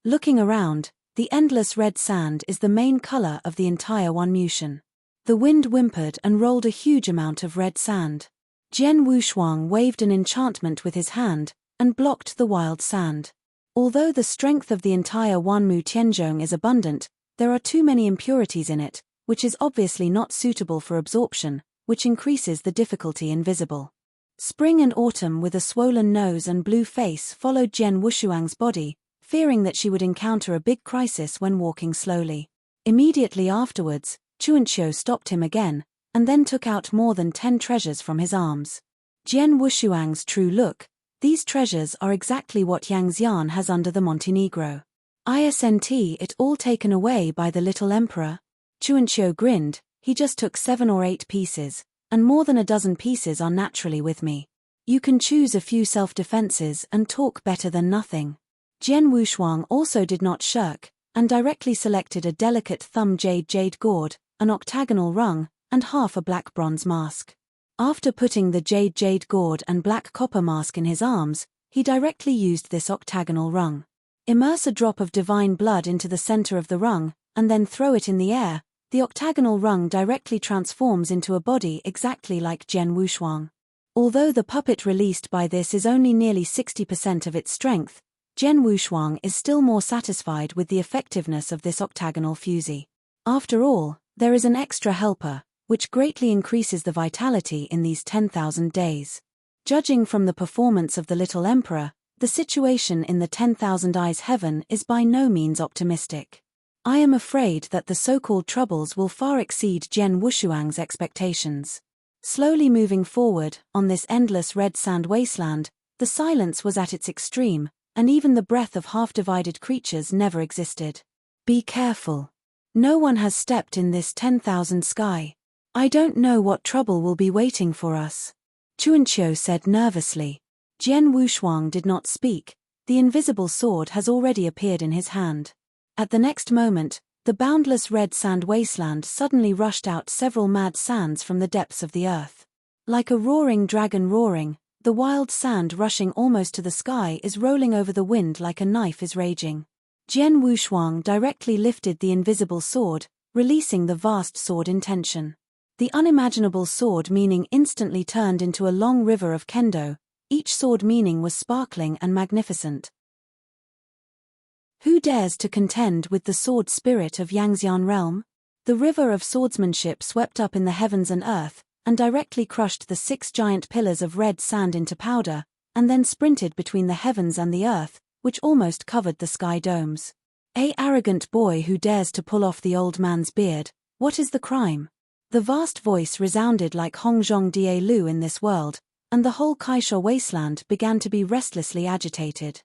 Looking around, the endless red sand is the main color of the entire Wanmushan. The wind whimpered and rolled a huge amount of red sand. Jian Wushuang waved an enchantment with his hand, and blocked the wild sand. Although the strength of the entire Wanmu Tianzhong is abundant, there are too many impurities in it, which is obviously not suitable for absorption, which increases the difficulty invisible. Spring and Autumn with a swollen nose and blue face followed Jian Wushuang's body, fearing that she would encounter a big crisis when walking slowly. Immediately afterwards, Chuanqiu stopped him again, and then took out more than 10 treasures from his arms. Jian Wushuang's true look, these treasures are exactly what Yang Xian has under the Montenegro. Isn't it all taken away by the little emperor? Chuanqiu grinned, he just took 7 or 8 pieces, and more than a dozen pieces are naturally with me. You can choose a few self-defenses and talk better than nothing. Jian Wushuang also did not shirk, and directly selected a delicate thumb jade gourd, an octagonal rung, and half a black bronze mask. After putting the jade gourd and black copper mask in his arms, he directly used this octagonal rung. Immerse a drop of divine blood into the center of the rung, and then throw it in the air. The octagonal rung directly transforms into a body exactly like Jian Wushuang. Although the puppet released by this is only nearly 60% of its strength, Jian Wushuang is still more satisfied with the effectiveness of this octagonal fusee. After all, there is an extra helper, which greatly increases the vitality in these 10,000 days. Judging from the performance of the little emperor, the situation in the 10,000 eyes heaven is by no means optimistic. I am afraid that the so-called troubles will far exceed Jian Wushuang's expectations. Slowly moving forward, on this endless red sand wasteland, the silence was at its extreme, and even the breath of half-divided creatures never existed. Be careful. No one has stepped in this 10,000 sky. I don't know what trouble will be waiting for us. Chuanqiu said nervously. Jian Wushuang did not speak, the invisible sword has already appeared in his hand. At the next moment, the boundless red sand wasteland suddenly rushed out several mad sands from the depths of the earth. Like a roaring dragon roaring, the wild sand rushing almost to the sky is rolling over the wind like a knife is raging. Jian Wushuang directly lifted the invisible sword, releasing the vast sword intention. The unimaginable sword meaning instantly turned into a long river of kendo, each sword meaning was sparkling and magnificent. Who dares to contend with the sword spirit of Yangxian realm? The river of swordsmanship swept up in the heavens and earth, and directly crushed the 6 giant pillars of red sand into powder, and then sprinted between the heavens and the earth, which almost covered the sky domes. Arrogant boy who dares to pull off the old man's beard, what is the crime? The vast voice resounded like Hongzhong Die Lu in this world, and the whole Kaisha wasteland began to be restlessly agitated.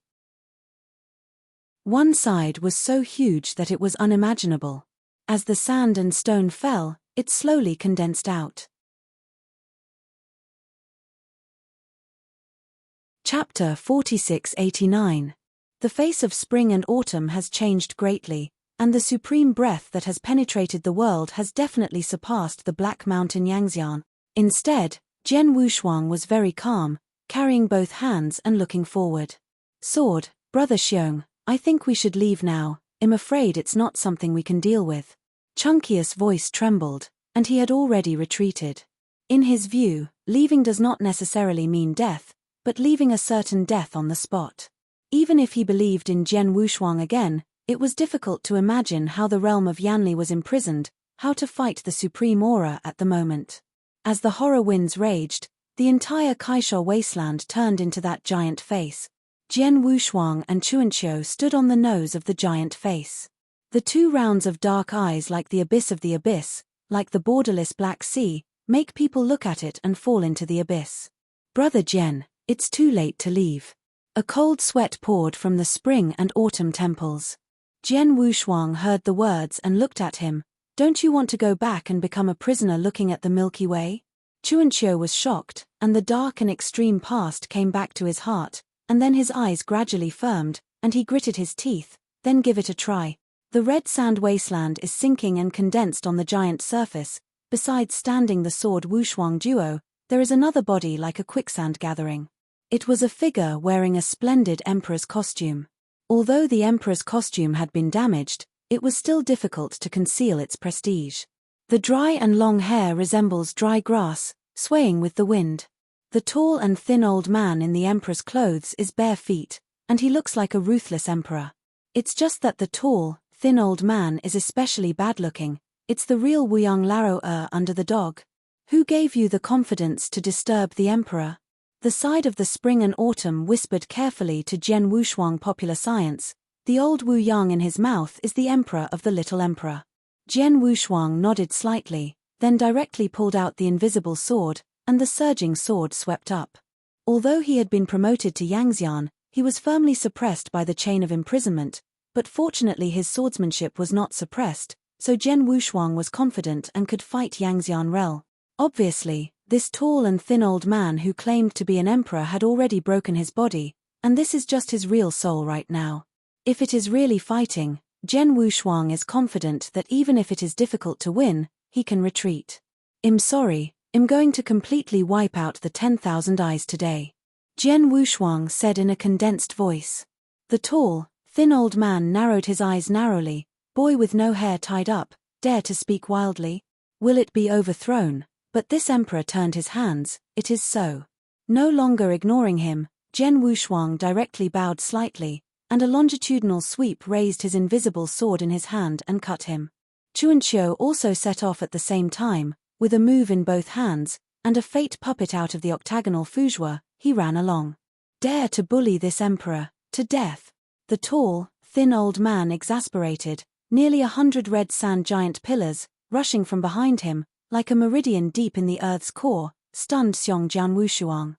One side was so huge that it was unimaginable. As the sand and stone fell, it slowly condensed out. Chapter 4689. The face of spring and autumn has changed greatly, and the supreme breath that has penetrated the world has definitely surpassed the Black Mountain Yangxian. Instead, Jian Wushuang was very calm, carrying both hands and looking forward. Sword, Brother Xiong, I think we should leave now. I'm afraid it's not something we can deal with. Chunkius' voice trembled, and he had already retreated. In his view, leaving does not necessarily mean death, but leaving a certain death on the spot. Even if he believed in Jian Wushuang again, it was difficult to imagine how the realm of Yanli was imprisoned, how to fight the supreme aura at the moment. As the horror winds raged, the entire Kaisha wasteland turned into that giant face. Jian Wushuang and Chuanqiu stood on the nose of the giant face. The two rounds of dark eyes like the abyss, like the borderless Black Sea, make people look at it and fall into the abyss. Brother Jian, it's too late to leave. A cold sweat poured from the spring and autumn temples. Jian Wushuang heard the words and looked at him. Don't you want to go back and become a prisoner looking at the Milky Way? Chuanqiu was shocked, and the dark and extreme past came back to his heart, and then his eyes gradually firmed, and he gritted his teeth. Then give it a try. The red sand wasteland is sinking and condensed on the giant surface. Besides standing the sword Wushuang duo, there is another body like a quicksand gathering. It was a figure wearing a splendid emperor's costume. Although the emperor's costume had been damaged, it was still difficult to conceal its prestige. The dry and long hair resembles dry grass, swaying with the wind. The tall and thin old man in the emperor's clothes is bare feet, and he looks like a ruthless emperor. It's just that the tall, thin old man is especially bad-looking. It's the real Wuyang Laro under the dog. Who gave you the confidence to disturb the emperor? The side of the spring and autumn whispered carefully to Jian Wushuang popular science. The old Wu Yang in his mouth is the emperor of the little emperor. Jian Wushuang nodded slightly, then directly pulled out the invisible sword, and the surging sword swept up. Although he had been promoted to Yangxian, he was firmly suppressed by the chain of imprisonment, but fortunately his swordsmanship was not suppressed, so Jian Wushuang was confident and could fight Yangxian Rel. Obviously, this tall and thin old man who claimed to be an emperor had already broken his body, and this is just his real soul right now. If it is really fighting, Jian Wushuang is confident that even if it is difficult to win, he can retreat. I'm sorry, I'm going to completely wipe out the 10,000 eyes today. Jian Wushuang said in a condensed voice. The tall, thin old man narrowed his eyes narrowly. Boy with no hair tied up, dare to speak wildly? Will it be overthrown? But this emperor turned his hands, it is so. No longer ignoring him, Jian Wushuang directly bowed slightly, and a longitudinal sweep raised his invisible sword in his hand and cut him. Chuanqiu also set off at the same time, with a move in both hands, and a fate puppet out of the octagonal fougere, he ran along. Dare to bully this emperor, to death. The tall, thin old man exasperated, nearly 100 red sand giant pillars, rushing from behind him, like a meridian deep in the earth's core, stunned Jian Wushuang.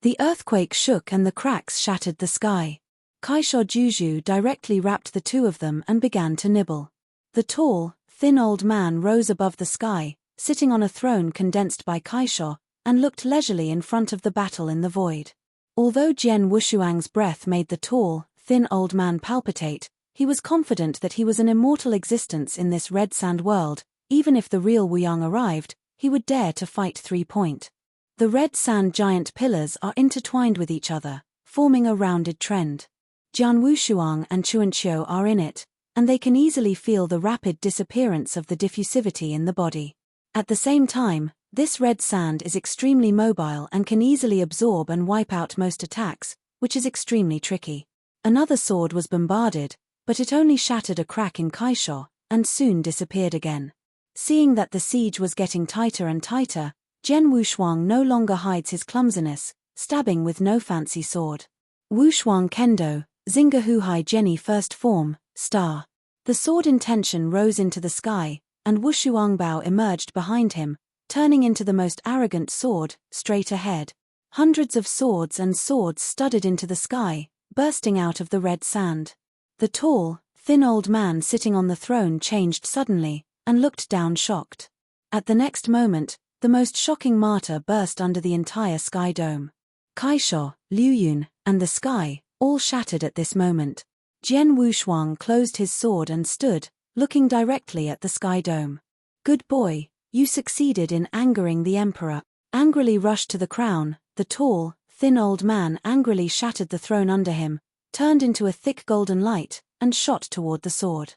The earthquake shook and the cracks shattered the sky. Kaisha Juju directly wrapped the two of them and began to nibble. The tall, thin old man rose above the sky, sitting on a throne condensed by Kaisha, and looked leisurely in front of the battle in the void. Although Jian Wushuang's breath made the tall, thin old man palpitate, he was confident that he was an immortal existence in this red sand world. Even if the real Wuyang arrived, he would dare to fight 3-point. The red sand giant pillars are intertwined with each other, forming a rounded trend. Jian Wushuang and Chuanqiu are in it, and they can easily feel the rapid disappearance of the diffusivity in the body. At the same time, this red sand is extremely mobile and can easily absorb and wipe out most attacks, which is extremely tricky. Another sword was bombarded, but it only shattered a crack in Kaisha, and soon disappeared again. Seeing that the siege was getting tighter and tighter, Jian Wushuang no longer hides his clumsiness, stabbing with no fancy sword. Wushuang Kendo, Xinggehuhai Jenny first form, star. The sword intention rose into the sky, and Wushuangbao emerged behind him, turning into the most arrogant sword, straight ahead. Hundreds of swords and swords studded into the sky, bursting out of the red sand. The tall, thin old man sitting on the throne changed suddenly, and looked down shocked. At the next moment, the most shocking martyr burst under the entire sky dome. Kaisha, Liuyun, and the sky, all shattered at this moment. Jian Wushuang closed his sword and stood, looking directly at the sky dome. Good boy, You succeeded in angering the emperor. Angrily rushed to the crown, the tall, thin old man angrily shattered the throne under him, turned into a thick golden light, and shot toward the sword.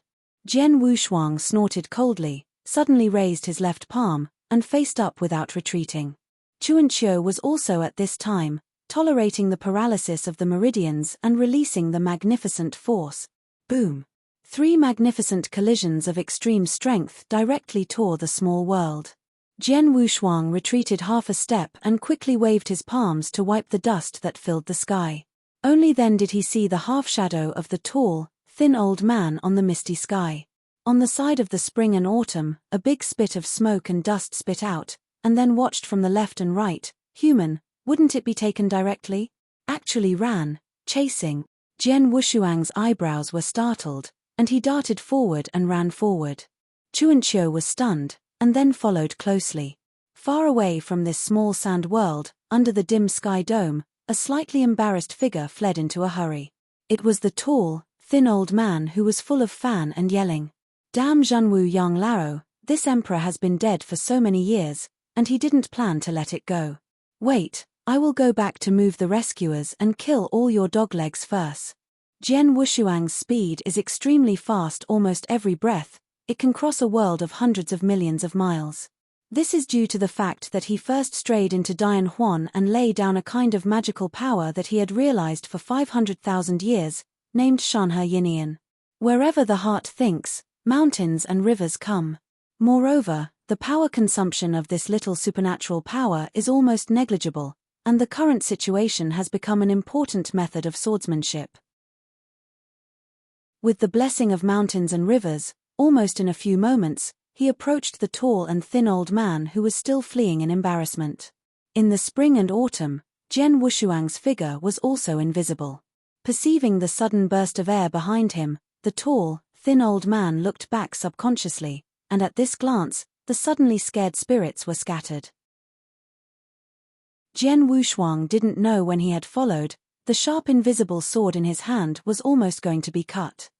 Jian Wushuang snorted coldly, suddenly raised his left palm, and faced up without retreating. Chuanqiu was also at this time, tolerating the paralysis of the meridians and releasing the magnificent force. Boom! 3 magnificent collisions of extreme strength directly tore the small world. Jian Wushuang retreated half a step and quickly waved his palms to wipe the dust that filled the sky. Only then did he see the half-shadow of the tall, thin old man on the misty sky. On the side of the spring and autumn, a big spit of smoke and dust spit out, and then watched from the left and right. Human, wouldn't it be taken directly? Actually ran, chasing. Jian Wushuang's eyebrows were startled, and he darted forward and ran forward. Chuanqiu was stunned, and then followed closely. Far away from this small sand world, under the dim sky dome, a slightly embarrassed figure fled into a hurry. It was the tall, thin old man who was full of fan and yelling. Damn Zhenwu Yang Lao, this emperor has been dead for so many years, and he didn't plan to let it go. Wait, I will go back to move the rescuers and kill all your doglegs first. Jian Wushuang's speed is extremely fast. Almost every breath, it can cross a world of hundreds of millions of miles. This is due to the fact that he first strayed into Dian Huan and lay down a kind of magical power that he had realized for 500,000 years, named Shanhe Yinian. Wherever the heart thinks, mountains and rivers come. Moreover, the power consumption of this little supernatural power is almost negligible, and the current situation has become an important method of swordsmanship. With the blessing of mountains and rivers, almost in a few moments, he approached the tall and thin old man who was still fleeing in embarrassment. In the spring and autumn, Jian Wushuang's figure was also invisible. Perceiving the sudden burst of air behind him, the tall, thin old man looked back subconsciously, and at this glance, the suddenly scared spirits were scattered. Jian Wushuang didn't know when he had followed, the sharp invisible sword in his hand was almost going to be cut.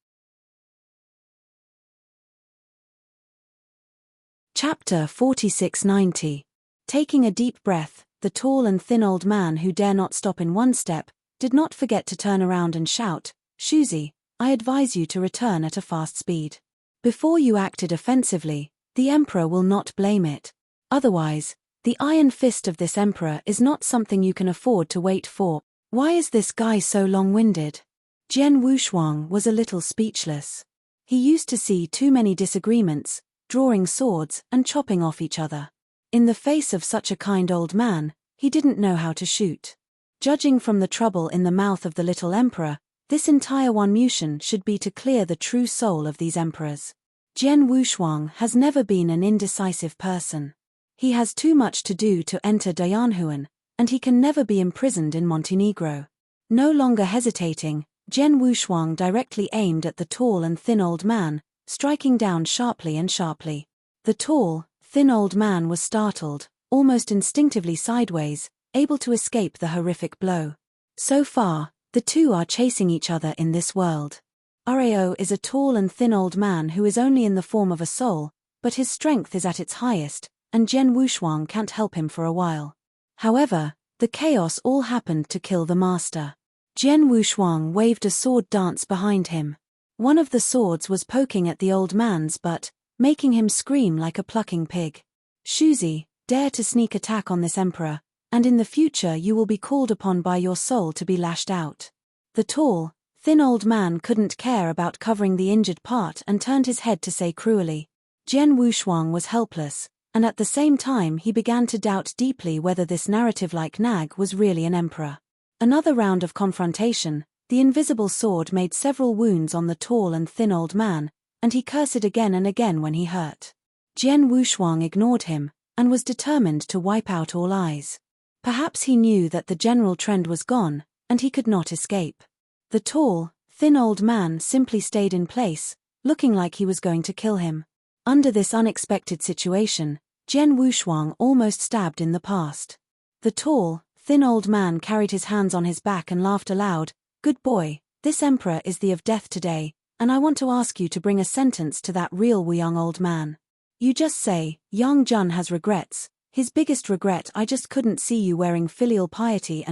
Chapter 4690. Taking a deep breath, the tall and thin old man who dare not stop in one step, did not forget to turn around and shout, "Shuzi, I advise you to return at a fast speed. Before you acted offensively, the emperor will not blame it. Otherwise, the iron fist of this emperor is not something you can afford to wait for." Why is this guy so long-winded? Jian Wushuang was a little speechless. He used to see too many disagreements, drawing swords and chopping off each other. In the face of such a kind old man, he didn't know how to shoot. Judging from the trouble in the mouth of the little emperor, this entire one mission should be to clear the true soul of these emperors. Jian Wushuang has never been an indecisive person. He has too much to do to enter Dianhuan, and he can never be imprisoned in Montenegro. No longer hesitating, Jian Wushuang directly aimed at the tall and thin old man, striking down sharply and sharply. The tall, thin old man was startled, almost instinctively sideways, able to escape the horrific blow. So far, the two are chasing each other in this world. Rao is a tall and thin old man who is only in the form of a soul, but his strength is at its highest, and Jian Wushuang can't help him for a while. However, the chaos all happened to kill the master. Jian Wushuang waved a sword dance behind him. One of the swords was poking at the old man's butt, making him scream like a plucking pig. "Shuzi, dare to sneak attack on this emperor, and in the future you will be called upon by your soul to be lashed out." The tall, thin old man couldn't care about covering the injured part and turned his head to say cruelly. Jian Wushuang was helpless, and at the same time he began to doubt deeply whether this narrative-like nag was really an emperor. Another round of confrontation, the invisible sword made several wounds on the tall and thin old man, and he cursed again and again when he hurt. Jian Wushuang ignored him, and was determined to wipe out all eyes. Perhaps he knew that the general trend was gone, and he could not escape. The tall, thin old man simply stayed in place, looking like he was going to kill him. Under this unexpected situation, Jian Wushuang almost stabbed in the past. The tall, thin old man carried his hands on his back and laughed aloud. "Good boy, this emperor is the of death today, and I want to ask you to bring a sentence to that real young old man." You just say, Yang Jun has regrets. His biggest regret, I just couldn't see you wearing filial piety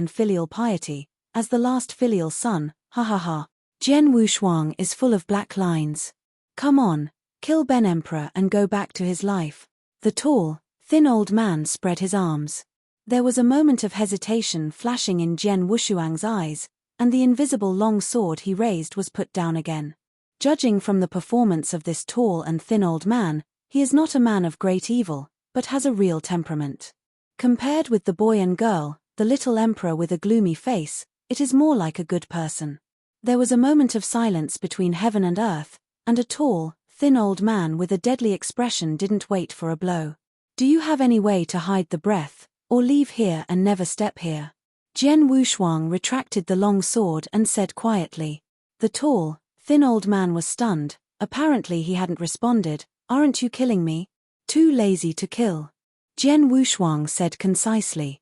as the last filial son, ha ha ha. Jian Wushuang is full of black lines. Come on, kill Ben Emperor and go back to his life. The tall, thin old man spread his arms. There was a moment of hesitation flashing in Jian Wushuang's eyes, and the invisible long sword he raised was put down again. Judging from the performance of this tall and thin old man, he is not a man of great evil, but has a real temperament. Compared with the boy and girl, the little emperor with a gloomy face, it is more like a good person. There was a moment of silence between heaven and earth, and a tall, thin old man with a deadly expression didn't wait for a blow. Do you have any way to hide the breath, or leave here and never step here? Jian Wushuang retracted the long sword and said quietly. The tall, thin old man was stunned. Apparently he hadn't responded. Aren't you killing me? Too lazy to kill. Jian Wushuang said concisely.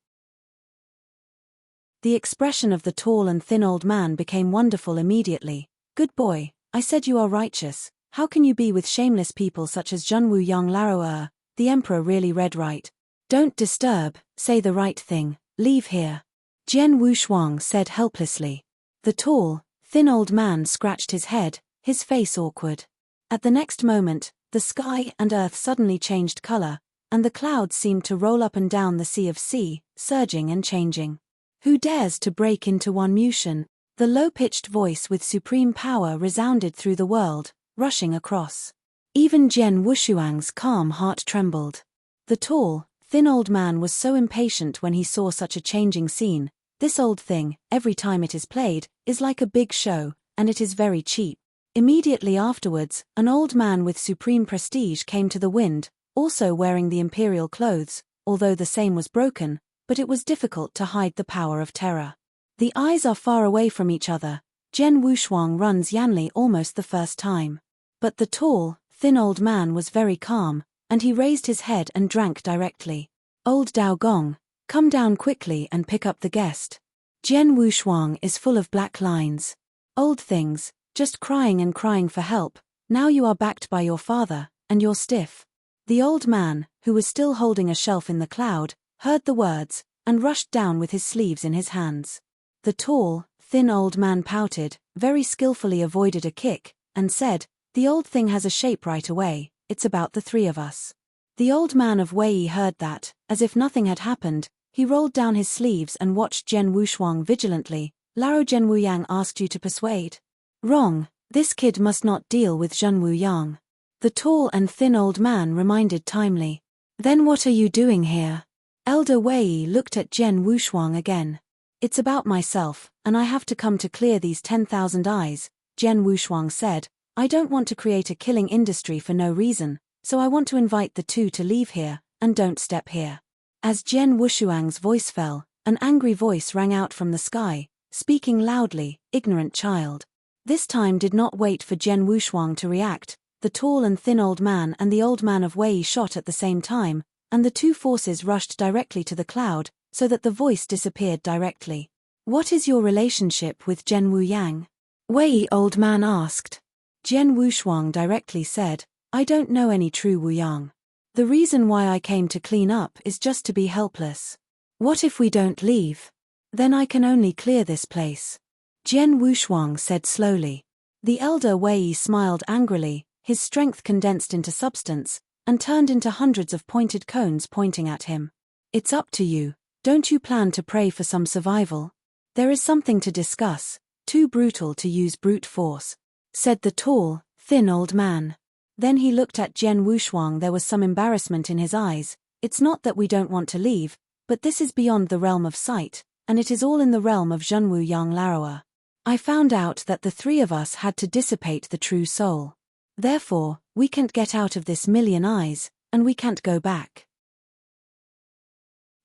The expression of the tall and thin old man became wonderful immediately. Good boy, I said you are righteous. How can you be with shameless people such as Junwu Yang Laroer? The emperor really read right. Don't disturb, say the right thing, leave here. Jian Wushuang said helplessly. The tall, thin old man scratched his head, his face awkward. At the next moment, the sky and earth suddenly changed color, and the clouds seemed to roll up and down the sea of sea, surging and changing. Who dares to break into one Mushan? The low-pitched voice with supreme power resounded through the world, rushing across. Even Jian Wushuang's calm heart trembled. The tall, thin old man was so impatient when he saw such a changing scene. This old thing, every time it is played, is like a big show, and it is very cheap. Immediately afterwards, an old man with supreme prestige came to the wind, also wearing the imperial clothes, although the same was broken, but it was difficult to hide the power of terror. The eyes are far away from each other. Jian Wushuang runs Yanli almost the first time. But the tall, thin old man was very calm, and he raised his head and drank directly. Old Dao Gong, come down quickly and pick up the guest. Jian Wushuang is full of black lines. Old things, just crying and crying for help, now you are backed by your father, and you're stiff. The old man, who was still holding a shelf in the cloud, heard the words, and rushed down with his sleeves in his hands. The tall, thin old man pouted, very skillfully avoided a kick, and said, the old thing has a shape right away, it's about the three of us. The old man of Wei heard that, as if nothing had happened, he rolled down his sleeves and watched Jian Wushuang vigilantly. Lao Zhenwu Yang asked you to persuade? Wrong, this kid must not deal with Zhenwu Yang. The tall and thin old man reminded timely. Then what are you doing here? Elder Wei looked at Jian Wushuang again. It's about myself, and I have to come to clear these 10,000 eyes, Jian Wushuang said. I don't want to create a killing industry for no reason, so I want to invite the two to leave here, and don't step here. As Jian Wushuang's voice fell, an angry voice rang out from the sky, speaking loudly, ignorant child. This time did not wait for Jian Wushuang to react. The tall and thin old man and the old man of Wei shot at the same time, and the two forces rushed directly to the cloud, so that the voice disappeared directly. What is your relationship with Zhenwu Yang? Wei old man asked. Jian Wushuang directly said, I don't know any true Wu Yang. The reason why I came to clean up is just to be helpless. What if we don't leave? Then I can only clear this place. Jian Wushuang said slowly. The elder Wei smiled angrily, his strength condensed into substance, and turned into hundreds of pointed cones pointing at him. It's up to you, don't you plan to pray for some survival? There is something to discuss, too brutal to use brute force, said the tall, thin old man. Then he looked at Jian Wushuang. There was some embarrassment in his eyes. It's not that we don't want to leave, but this is beyond the realm of sight, and it is all in the realm of Zhenwu Yang Laroer. I found out that the three of us had to dissipate the true soul. Therefore, we can't get out of this million eyes, and we can't go back.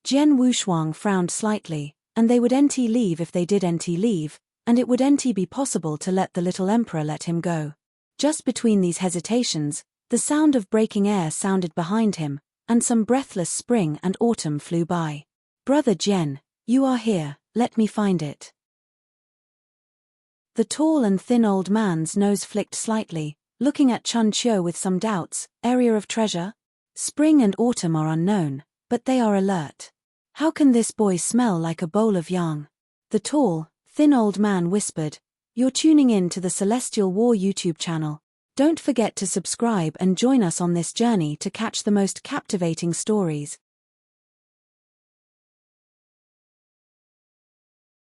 Jian Wushuang frowned slightly, and they would leave if they did leave, and it would be possible to let the little emperor let him go. Just between these hesitations, the sound of breaking air sounded behind him, and some breathless spring and autumn flew by. Brother Jian, you are here, let me find it. The tall and thin old man's nose flicked slightly, looking at Chun Chiu with some doubts. Area of treasure? Spring and autumn are unknown, but they are alert. How can this boy smell like a bowl of yang? The tall, thin old man whispered. You're tuning in to the Celestial War YouTube channel. Don't forget to subscribe and join us on this journey to catch the most captivating stories.